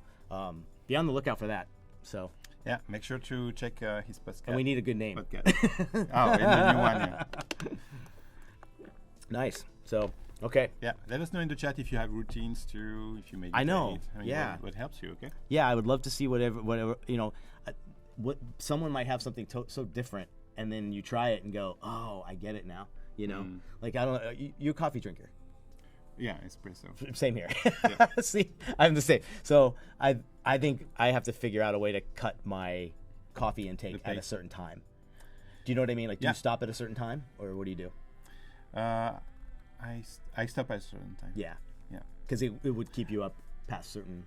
be on the lookout for that. So Yeah, make sure to check his podcast. and we need a good name. Podcast. Oh, and the new one, yeah. Nice. So okay. Yeah, let us know in the chat if you have routines too, if you meditate. I know, mean, yeah. What helps you, okay? Yeah, I would love to see whatever what someone might have something so different, and then you try it and go, oh, I get it now. Like I don't know, you're a coffee drinker. Yeah, espresso. Same here. Yeah. See, I'm the same. So I think I have to figure out a way to cut my coffee intake at a certain time. Do you know what I mean? Like, do you stop at a certain time, or what do you do? I stop at a certain time. Yeah. Yeah. Because it would keep you up past certain.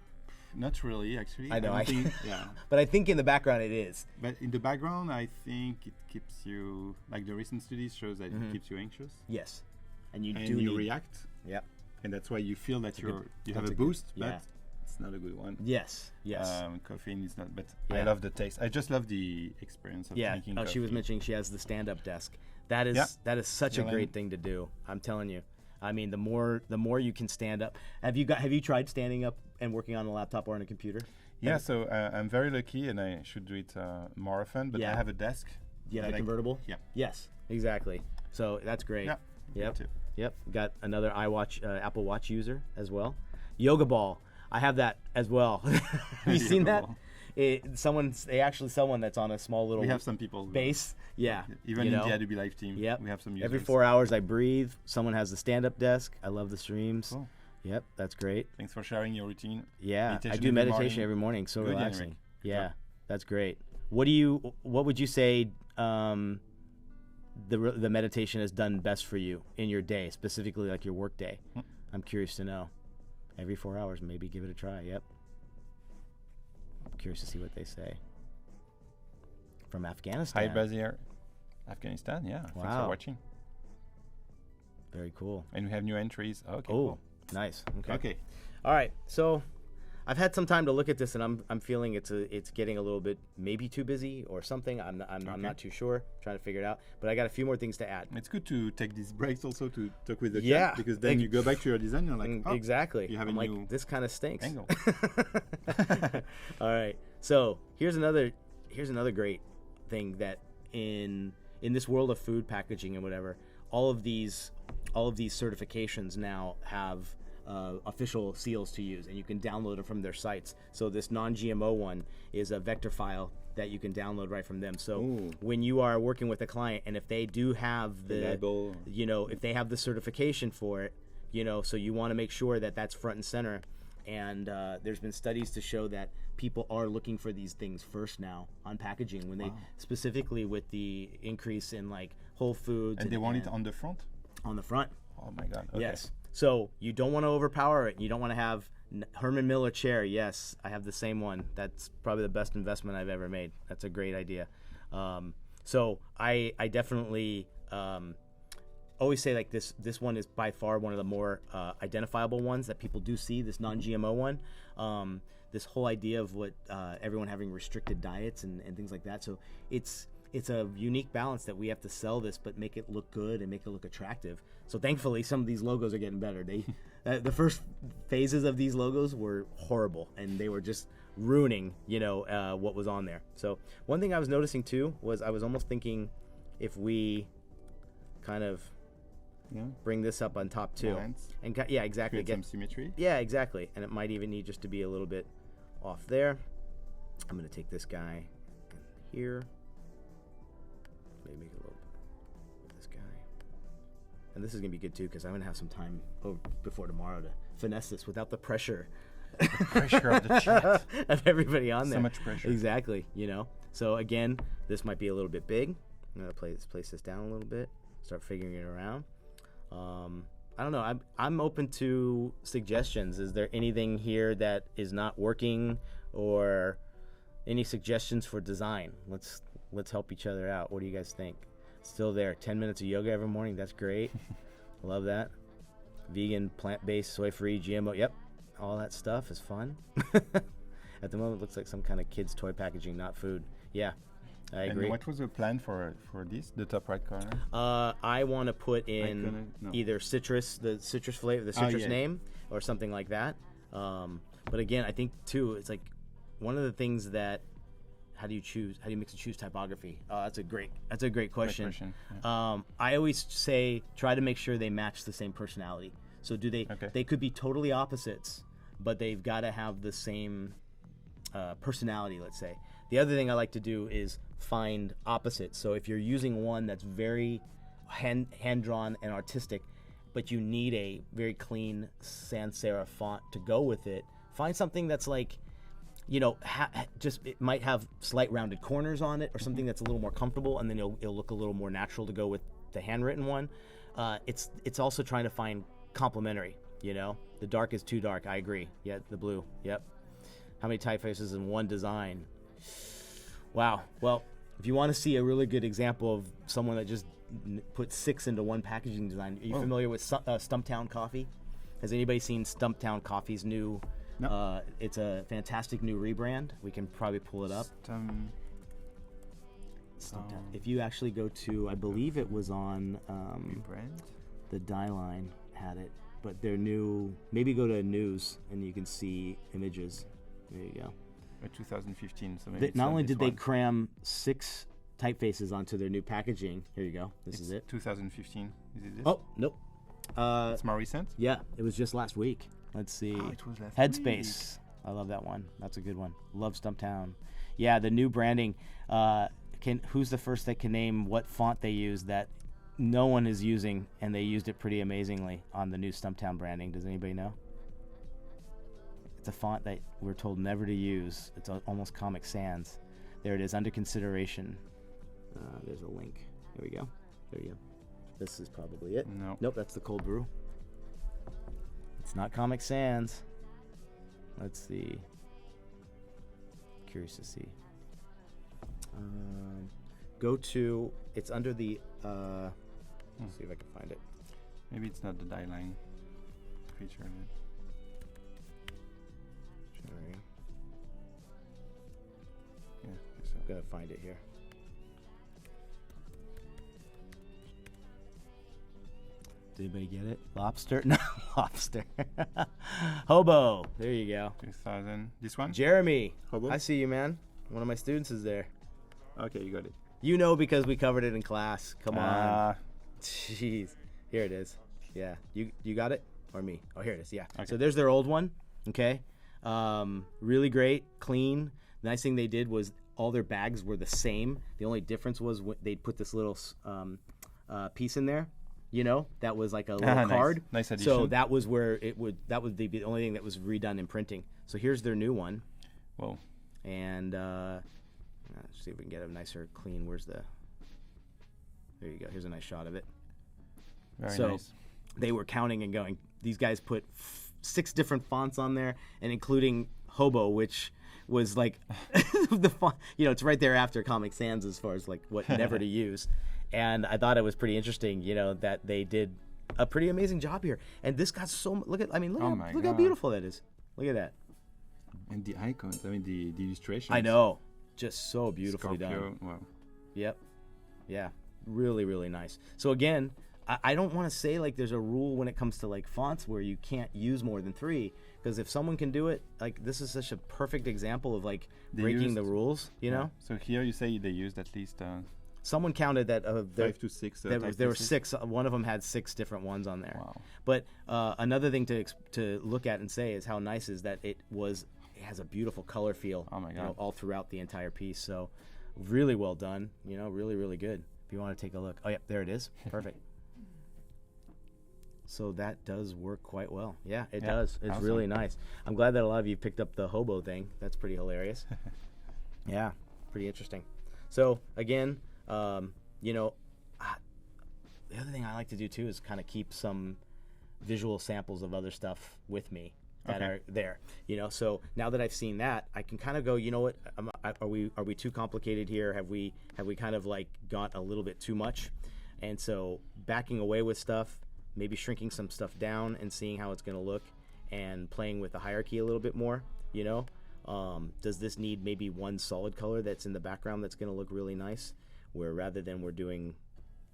Not really, actually. I know. don't think, yeah. But I think in the background it is. But in the background, I think it keeps you, like the recent studies shows that it keeps you anxious. Yes. And you react. Yep. And that's why you feel that you have a good- boost, yeah. but it's not a good one. Yes. Yes. Caffeine is not, but Yeah. I love the taste. I just love the experience of drinking coffee. She was mentioning she has the stand-up desk. That is such a great thing to do. I'm telling you. I mean, the more you can stand up. Have you tried standing up and working on a laptop or on a computer? Yeah, so I'm very lucky, and I should do it more often. But I have a desk. You have a convertible? Yeah. Yes, exactly. So that's great. Yeah. Yep. Too. Yep. Got another Apple Watch user as well. Yoga ball. I have that as well. Have you seen that? Ball. They actually sell one that's on a small little. We have some people. Base. Yeah. Even in the Adobe Live team. Yep. We have some users. Every 4 hours I breathe. Someone has the stand-up desk. I love the streams. Cool. Yep, that's great. Thanks for sharing your routine. Yeah, Meditation I do every meditation morning. every morning. So Good, relaxing. Henrik. Yeah, that's great. What would you say the meditation has done best for you in your day, specifically like your work day? I'm curious to know. Every 4 hours, maybe give it a try. Yep. I'm curious to see what they say. From Afghanistan. Hi, Bazir. Afghanistan, yeah. Thanks Wow. for watching. Very cool. And we have new entries. Okay, Oh, cool. nice. Okay. Okay. All right. So I've had some time to look at this, and I'm feeling it's getting a little bit maybe too busy or something. I'm not too sure. Trying to figure it out. But I got a few more things to add. It's good to take these breaks also to talk with the Yeah. chat, because then you go back to your design and you're like, oh, exactly. you have a I'm new like, this kind of stinks. angle. All right. So here's another great thing that in this world of food packaging and whatever, all of these certifications now have official seals to use, and you can download them from their sites. So this non-GMO one is a vector file that you can download right from them. So when you are working with a client, and if they do have the label, if they have the certification for it, so you want to make sure that that's front and center. And there's been studies to show that people are looking for these things first now on packaging, when they specifically with the increase in like Whole Foods. And they want it on the front? On the front. Oh my God. Okay. Yes. So you don't want to overpower it. You don't want to have Herman Miller chair. Yes, I have the same one. That's probably the best investment I've ever made. That's a great idea. So I definitely always say like this one is by far one of the more identifiable ones that people do see, this non-GMO one. This whole idea of what everyone having restricted diets and things like that. So it's a unique balance that we have to sell this, but make it look good and make it look attractive. So thankfully, some of these logos are getting better. They, the first phases of these logos were horrible, and they were just ruining, what was on there. So one thing I was noticing too was I was almost thinking if we kind of bring this up on top too, and exactly, get some symmetry. Yeah, exactly, and it might even need just to be a little bit off there. I'm gonna take this guy here. Maybe make it a little bit this guy. And this is going to be good too, because I'm going to have some time before tomorrow to finesse this without the pressure. The pressure of the chat. Of everybody on there. So much pressure. Exactly, So again, this might be a little bit big. I'm going to place this down a little bit, start figuring it around. I don't know. I'm open to suggestions. Is there anything here that is not working, or any suggestions for design? Let's help each other out. What do you guys think? Still there. 10 minutes of yoga every morning. That's great. Love that. Vegan, plant-based, soy-free, GMO. Yep. All that stuff is fun. At the moment, it looks like some kind of kids' toy packaging, not food. Yeah. I agree. And what was the plan for this, the top right corner? I want to put in either citrus, the citrus flavor, the citrus name, or something like that. But again, I think too, it's like one of the things that how do you mix and choose typography? That's a great question. Yeah. I always say try to make sure they match the same personality. So do they? Okay. They could be totally opposites, but they've got to have the same personality. Let's say. The other thing I like to do is find opposites. So if you're using one that's very hand-drawn and artistic, but you need a very clean sans serif font to go with it, find something that's like, you know, just it might have slight rounded corners on it or something that's a little more comfortable, and then it'll look a little more natural to go with the handwritten one. It's also trying to find complementary, you know. The dark is too dark, I agree. Yeah, the blue, yep. How many typefaces in one design? Wow. Well, if you want to see a really good example of someone that just put 6 into one packaging design, are you familiar with Stumptown Coffee? Has anybody seen Stumptown Coffee's new? No. It's a fantastic new rebrand. We can probably pull it up. Stumptown. If you actually go to, I believe it was on rebrand. The Die Line had it, but their new. Maybe go to news and you can see images. There you go. 2015. So maybe not only did they cram 6 typefaces onto their new packaging. Here you go. This is it. 2015. Is it this? Oh, nope. It's more recent? Yeah, it was just last week. Let's see. Oh, it was last Headspace. week. I love that one. That's a good one. Love Stumptown. Yeah, the new branding. Who's the first that can name what font they use that no one is using, and they used it pretty amazingly on the new Stumptown branding? Does anybody know? It's a font that we're told never to use. It's almost Comic Sans. There it is, under consideration. There's a link. There we go. There you go. This is probably it. No. Nope, that's the cold brew. It's not Comic Sans. Let's see. Curious to see. Go to, it's under the, let's see if I can find it. Maybe it's not the die line feature. Sorry. Yeah, I'm gonna find it here. Did anybody get it? Lobster? No, lobster. Hobo. There you go. 2000. This one? Jeremy. Hobo? I see you, man. One of my students is there. Okay, you got it. You know because we covered it in class. Come on. Jeez. Here it is. Yeah. You got it? Or me? Oh, here it is. Yeah. Okay. So there's their old one. Okay. Really great. Clean. The nice thing they did was all their bags were the same. The only difference was they'd put this little piece in there. You know, that was like a little card. Nice addition. So that was where that would be the only thing that was redone in printing. So here's their new one. Whoa. And let's see if we can get a nicer clean. There you go. Here's a nice shot of it. Very nice. So they were counting and going, these guys put 6 different fonts on there, and including Hobo, which was like the font, you know, it's right there after Comic Sans as far as like what never to use. And I thought it was pretty interesting, you know, that they did a pretty amazing job here. And this got look how beautiful that is. Look at that. And the icons, I mean the illustrations. I know. Just so beautifully Scorpio, done. Wow. Yep. Yeah. Really, really nice. So again, I don't want to say like there's a rule when it comes to like fonts where you can't use more than 3, because if someone can do it, like this is such a perfect example of like breaking the rules, you know? So here you say they used at least someone counted that 5 to 6. There were 6. One of them had 6 different ones on there. Wow. But another thing to look at and say is how nice is that it has a beautiful color feel. Oh my God. You know, all throughout the entire piece. So really well done. You know, really, really good. If you want to take a look. Oh yeah, there it is. Perfect. So that does work quite well. Yeah, it does. It's awesome. Really nice. I'm glad that a lot of you picked up the Hobo thing. That's pretty hilarious. Yeah, pretty interesting. So again, you know, the other thing I like to do too is kind of keep some visual samples of other stuff with me that are there. You know, so now that I've seen that, I can kind of go, you know what, are we too complicated here? Have we kind of like got a little bit too much? And so backing away with stuff, maybe shrinking some stuff down and seeing how it's going to look, and playing with the hierarchy a little bit more, you know, Does this need maybe one solid color that's in the background that's going to look really nice, where rather than we're doing,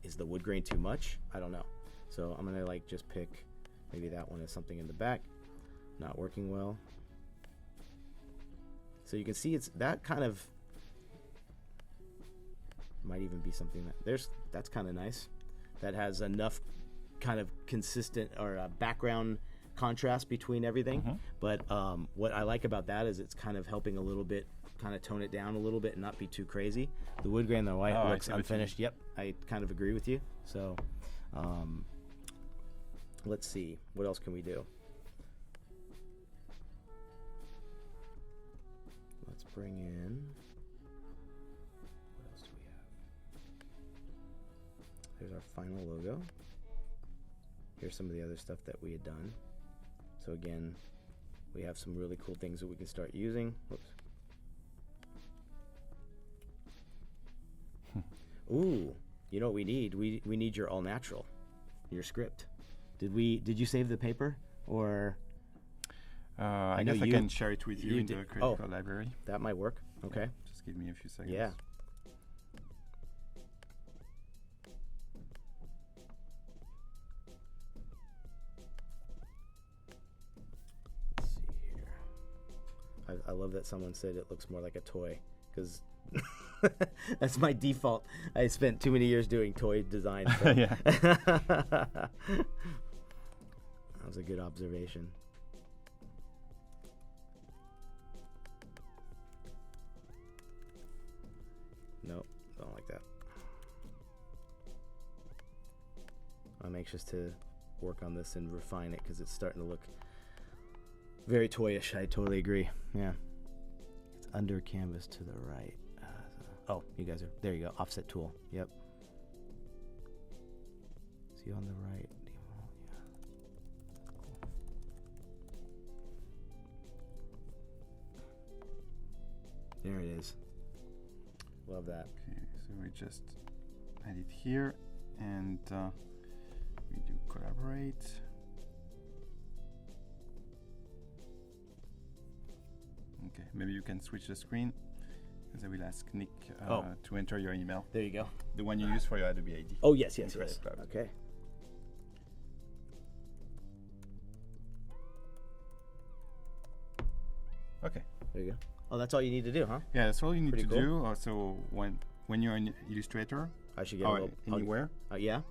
is the wood grain too much? I don't know. So I'm going to like just pick maybe that one as something in the back, not working well. So you can see it's that kind of, might even be something that's kind of nice. That has enough kind of consistent or background contrast between everything. But what I like about that is it's kind of helping a little bit, kind of tone it down a little bit and not be too crazy. The wood grain, the white looks unfinished. Yep, I kind of agree with you. So let's see, what else can we do? Let's bring in, what else do we have? There's our final logo. Here's some of the other stuff that we had done. So again, we have some really cool things that we can start using. Whoops. Ooh, you know what we need? We need your all natural, your script. Did you save the paper, or? I guess I can share it with you in the critical library. That might work. Okay. Yeah, just give me a few seconds. Yeah. Let's see here. I love that someone said it looks more like a toy, because that's my default. I spent too many years doing toy design. So. Yeah. That was a good observation. Nope, don't like that. I'm anxious to work on this and refine it because it's starting to look very toyish. I totally agree. Yeah. It's under canvas to the right. Oh, you guys are, there you go, offset tool. Yep. See on the right. Yeah. Cool. There it is. Love that. Okay, so we just add it here, and we do collaborate. Okay, maybe you can switch the screen, because I will ask Nick to enter your email. There you go. The one you use for your Adobe ID. Oh, yes. Okay. Okay. There you go. Oh, that's all you need to do, huh? Yeah, that's all you need Pretty to cool. do. Also, when you're an Illustrator, I should get anywhere, yeah?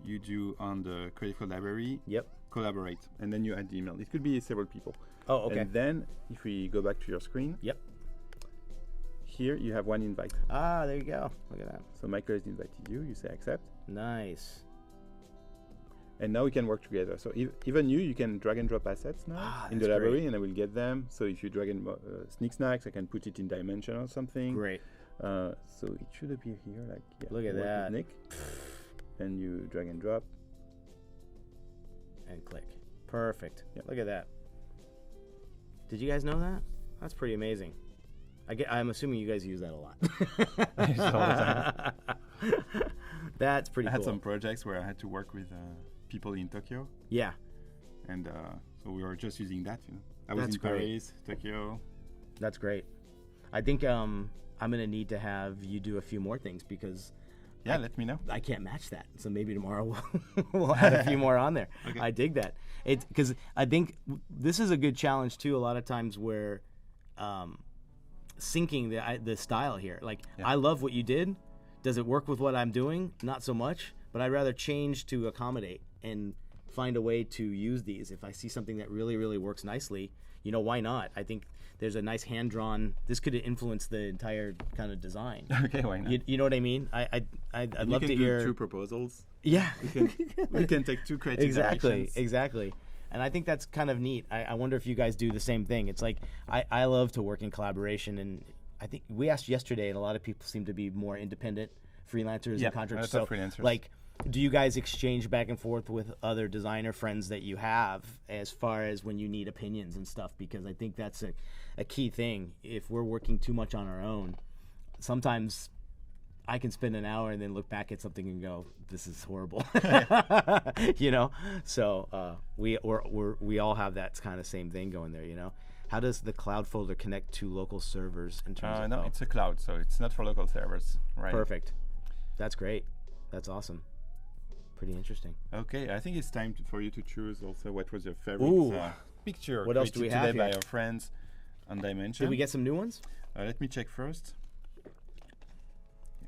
you do on the critical library, Yep. collaborate, and then you add the email. It could be several people. Oh, okay. And then, if we go back to your screen, Yep. here you have one invite. Ah, there you go. Look at that. So Michael has invited you, you say accept, Nice. and now we can work together. So even you can drag and drop assets now in the that's library, great. and I will get them. So if you drag and SNIX SNAX, I can put it in Dimension or something. Great. So it should appear here, like Look at work with that. Nick, and you drag and drop. And click. Perfect. Yep. Look at that. Did you guys know that? That's pretty amazing. I'm assuming you guys use that a lot. I use it all the That's pretty I cool. had some projects where I had to work with people in Tokyo, Yeah. and so we were just using that. I was That's in great. Paris, Tokyo. That's great. I think I'm going to need to have you do a few more things because Yeah, let me know. I can't match that. So maybe tomorrow we'll add a few more on there. Okay. I dig that. It's because I think this is a good challenge too. A lot of times where syncing the style here. Like Yeah. I love what you did. Does it work with what I'm doing? Not so much. But I'd rather change to accommodate and find a way to use these. If I see something that really, really works nicely, why not? I think there's a nice hand-drawn. This could influence the entire kind of design. Okay, why not? You know what I mean? I'd love to You hear. can do 2 proposals. Yeah. We can take 2 creative directions. Exactly. And I think that's kind of neat. I wonder if you guys do the same thing. It's like I love to work in collaboration, and I think we asked yesterday, and a lot of people seem to be more independent freelancers and contractors. lots of freelancers. Like, do you guys exchange back and forth with other designer friends that you have as far as when you need opinions and stuff? Because I think that's a key thing. If we're working too much on our own, sometimes I can spend an hour and then look back at something and go, "This is horrible," So we all have that kind of same thing going there. How does the cloud folder connect to local servers in terms of? No, it's a cloud, so it's not for local servers, right? Perfect. That's great. That's awesome. Pretty interesting. Okay, I think it's time for you to choose also what was your favorite picture. What else do we created have today by here? our friends on Dimension. Did we get some new ones? Let me check first. Yeah,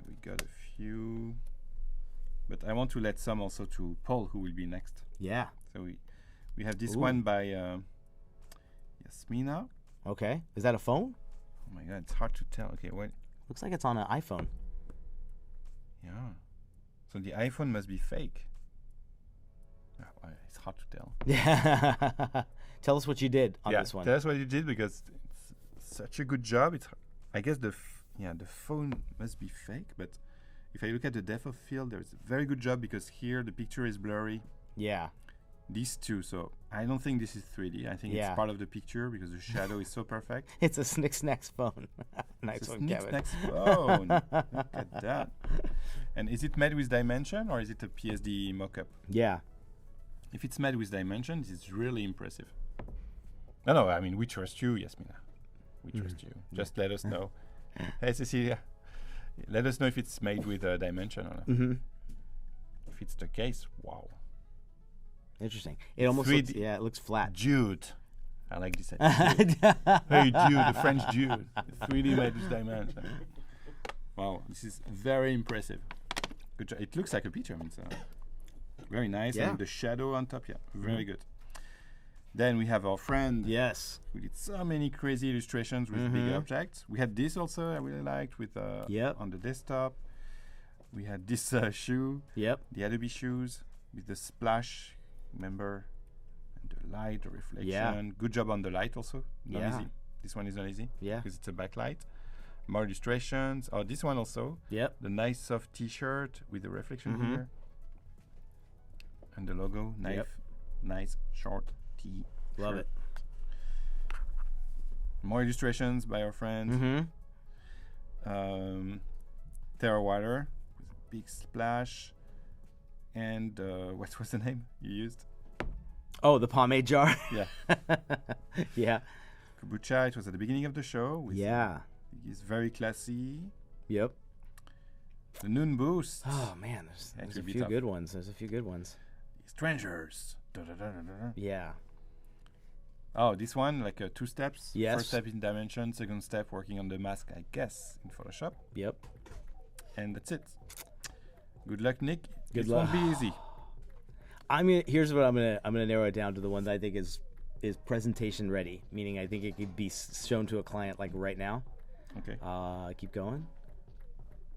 we got a few, but I want to let some also to Paul, who will be next. Yeah. So we have this one by Yasmina. Okay. Is that a phone? Oh my God, it's hard to tell. Okay, what? Looks like it's on an iPhone. Yeah. So the iPhone must be fake. Oh, it's hard to tell. Yeah. Tell us what you did on this one. Tell us what you did, because it's such a good job. It's, I guess the phone must be fake, but if I look at the depth of field, there's a very good job, because here the picture is blurry. Yeah. These two, so I don't think this is 3D. I think it's part of the picture, because the shadow is so perfect. It's a SNIX SNAX phone. Nice it's a one, SNIX Kevin. SNAX phone. Look at that. And is it made with Dimension, or is it a PSD mockup? Yeah. If it's made with Dimension, it's really impressive. No, I mean, we trust you, Yasmina. We trust you. Just let us know. Hey, Cecilia. Let us know if it's made with Dimension or not. Mm-hmm. If it's the case, wow. Interesting. It almost looks, it looks flat. Jude. I like this attitude. Hey, Jude, the French Jude. It's 3D made with Dimension. Wow, this is very impressive. Good job. It looks like a picture. I mean, it's very nice. Yeah. And the shadow on top, very good. Then we have our friend. Yes. We did so many crazy illustrations with big objects. We had this also I really liked with on the desktop. We had this shoe. Yep. The Adobe shoes with the splash. Remember, and the light, the reflection. Yeah. Good job on the light also. Not easy. This one is not easy. Yeah. Because it's a backlight. More illustrations. Oh, this one also. Yep. The nice soft T-shirt with the reflection here. And the logo. Nice short T. Love it. More illustrations by our friend. Terra Water with a big splash. And what was the name you used? Oh, the pomade jar. Yeah. Yeah. Kombucha, it was at the beginning of the show. With it's very classy. Yep. The Noon Boost. Oh, man. There's a few good ones. There's a few good ones. Strangers. Da-da-da-da-da. Yeah. Oh, this one, like 2 steps. Yes. First step in Dimension, second step working on the mask, I guess, in Photoshop. Yep. And that's it. Good luck, Nick. Good luck. It won't be easy. Here's what I'm gonna narrow it down to the ones I think is presentation ready, meaning I think it could be shown to a client like right now. Okay. Keep going.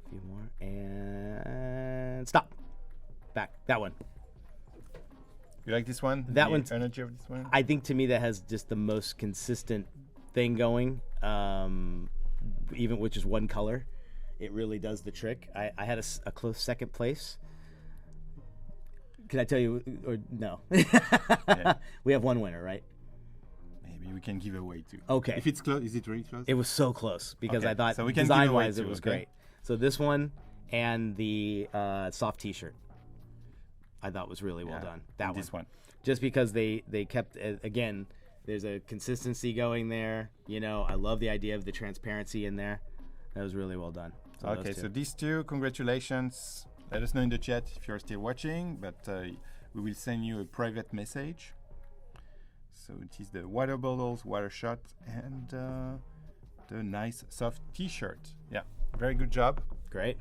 A few more and stop. Back. That one. You like this one? That the one's energy of this one? I think to me that has just the most consistent thing going. Even with just one color, it really does the trick. I had a close second place. Can I tell you or no? We have one winner, right? Maybe we can give away two. Okay. If it's close, is it really close? It was so close because I thought so we can design-wise give away it was two, great. So this one and the soft T-shirt, I thought was really well done. That this one. Just because they kept again, there's a consistency going there. You know, I love the idea of the transparency in there. That was really well done. So okay, so these two, congratulations. Let us know in the chat if you're still watching, but we will send you a private message. So it is the water bottles, water shot, and the nice soft T-shirt. Yeah, very good job. Great.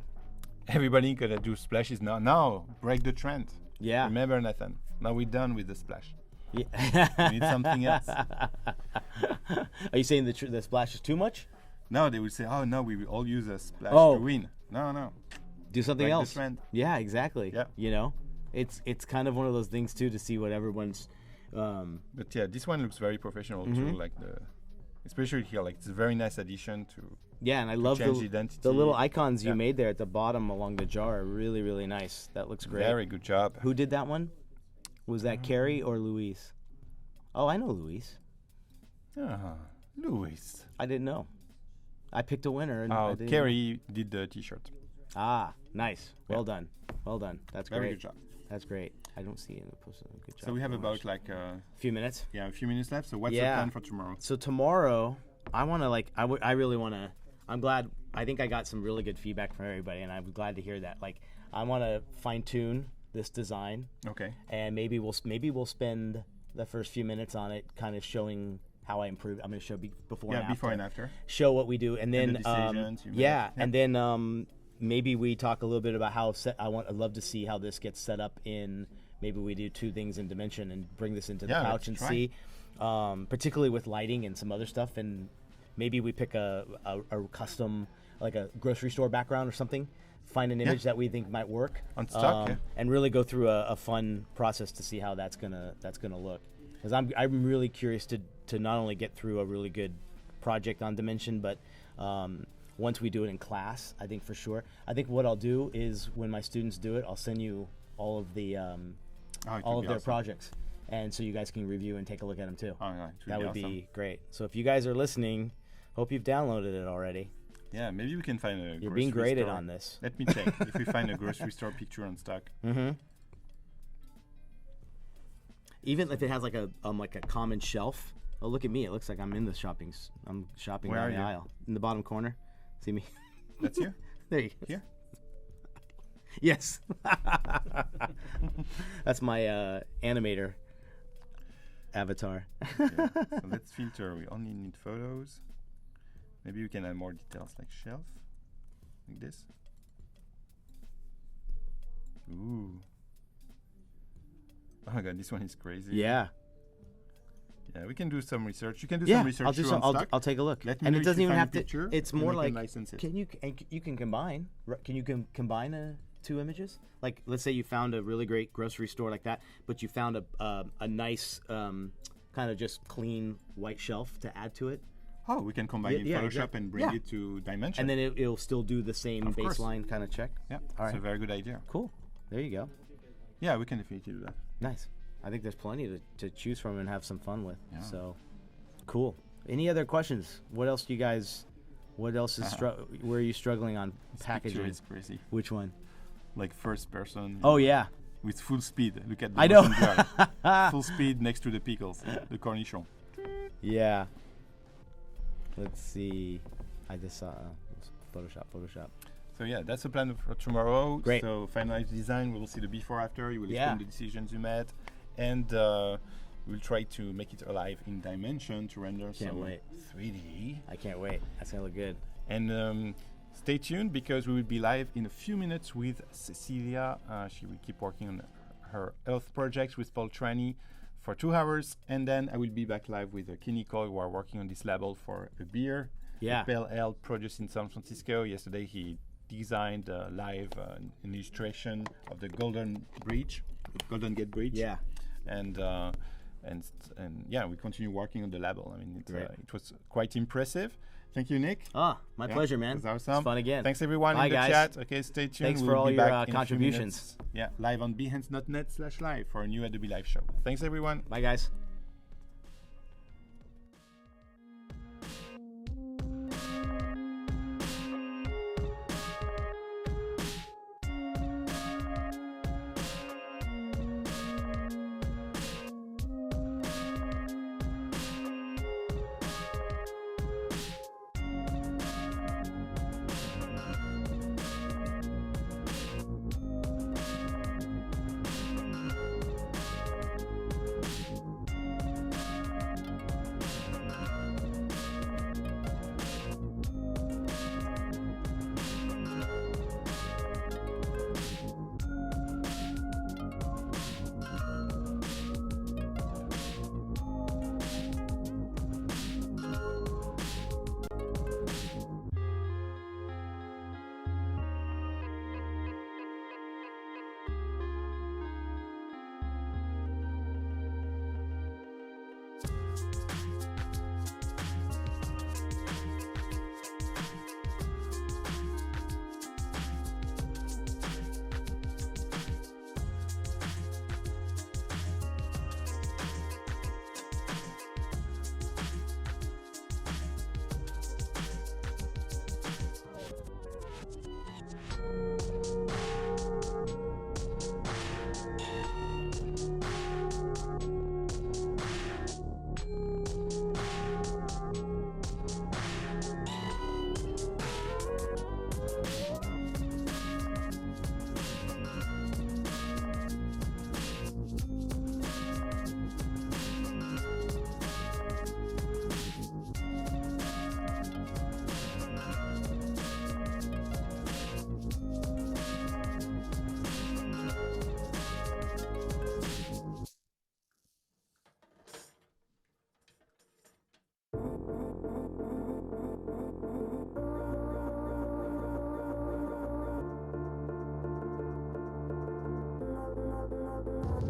Everybody gonna do splashes now. Now, break the trend. Yeah. Remember, Nathan, now we're done with the splash. Yeah. We need something else. Are you saying the splash is too much? No, they will say, oh, no, we will all use a splash to win. No. Do something break else. The trend. Yeah, exactly. Yeah. You know, it's kind of one of those things, too, to see what everyone's... But yeah, this one looks very professional, too, like especially here, like it's a very nice addition to... Yeah, and I love the little icons you made there at the bottom along the jar are really, really nice. That looks great. Very good job. Who did that one? Was that Carrie or Louise? Oh, I know Louise. Louise. I didn't know. I picked a winner. And Carrie did the T-shirt. Ah, nice. Well done. Well done. That's great. Very good job. That's great. I don't see any post. Good job. So we have very about much. like a few minutes. a few minutes left. So what's your Yeah. plan for tomorrow? So tomorrow, I want to I really want to. I'm glad. I think I got some really good feedback from everybody, and I'm glad to hear that. Like, I want to fine tune this design, Okay. and maybe we'll spend the first few minutes on it, kind of showing how I improve. I'm going to show before and Yeah, after. before and after. Show what we do, and then the decisions you make. yeah, Yeah. and then maybe we talk a little bit about how I'd love to see how this gets set up in. Maybe we do two things in Dimension and bring this into the Yeah, couch let's and try. see, particularly with lighting and some other stuff, and maybe we pick a custom, like a grocery store background or something. Find an image that we think might work On stock, yeah. and really go through a fun process to see how that's gonna look. Because I'm really curious to not only get through a really good project on Dimension, but once we do it in class, I think for sure. I think what I'll do is when my students do it, I'll send you all of the all of their projects, and so you guys can review and take a look at them too. Oh, yeah, it That would awesome. be great. So if you guys are listening, hope you've downloaded it already. Yeah, maybe we can find a. You're being grocery graded store. on this. Let me check if we find a grocery store picture on stock. Mm-hmm. Even if it has like a common shelf. Oh, look at me! It looks like I'm in the I'm shopping Where down are the you? aisle in the bottom corner. See me? That's you. There you go. Here. Yes. That's my animator avatar. Yeah. So let's filter. We only need photos. Maybe we can add more details like shelf, like this. Ooh. Oh my god, this one is crazy. Yeah. Yeah, we can do some research. You can do Yeah. some research I'll do too some. on stock. I'll take a look. Let me And know it if doesn't you even find a have to. picture, It's and more we can like license it. you can combine. Can you combine two images? Like, let's say you found a really great grocery store like that, but you found a nice kind of just clean white shelf to add to it, Oh, we can combine in yeah, Photoshop exactly. and bring Yeah. it to Dimension. and then it'll still do the same Of course. baseline kind of check. yeah, All it's right. a very good idea. Cool. There you go. Yeah, we can definitely do that. Nice. I think there's plenty to choose from and have some fun with. Yeah. So, cool. Any other questions? What else do you guys? What else is where are you struggling on This packaging? picture is crazy. Which one? Like first person. Oh yeah. With full speed. Look at the I know. motion blur. Full speed next to the pickles, the cornichon. Yeah. Let's see. I just saw Photoshop. So yeah, that's the plan for tomorrow. Great. So finalized design, we will see the before after. You will Yeah. explain the decisions you made, and we'll try to make it alive in Dimension to render Can't some wait. 3D. I can't wait. That's gonna look good. And stay tuned because we will be live in a few minutes with Cecilia. She will keep working on her health projects with Paul Trani for 2 hours, and then I will be back live with Kenny Coy, who are working on this label for a beer. Yeah. A pale ale produced in San Francisco. Yesterday he designed a live an illustration of the Golden Gate Bridge. Yeah. And yeah, we continue working on the label. I mean, Great. it was quite impressive. Thank you, Nick. Ah, my Yeah, pleasure, man. it was awesome. It's fun again. Thanks everyone Bye, in the guys. chat. Okay, stay tuned. Thanks We'll for all be your back in a few contributions. minutes. Yeah, live on behance.net/live for a new Adobe Live show. Thanks everyone. Bye, guys.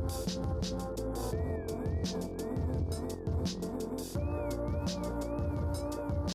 it.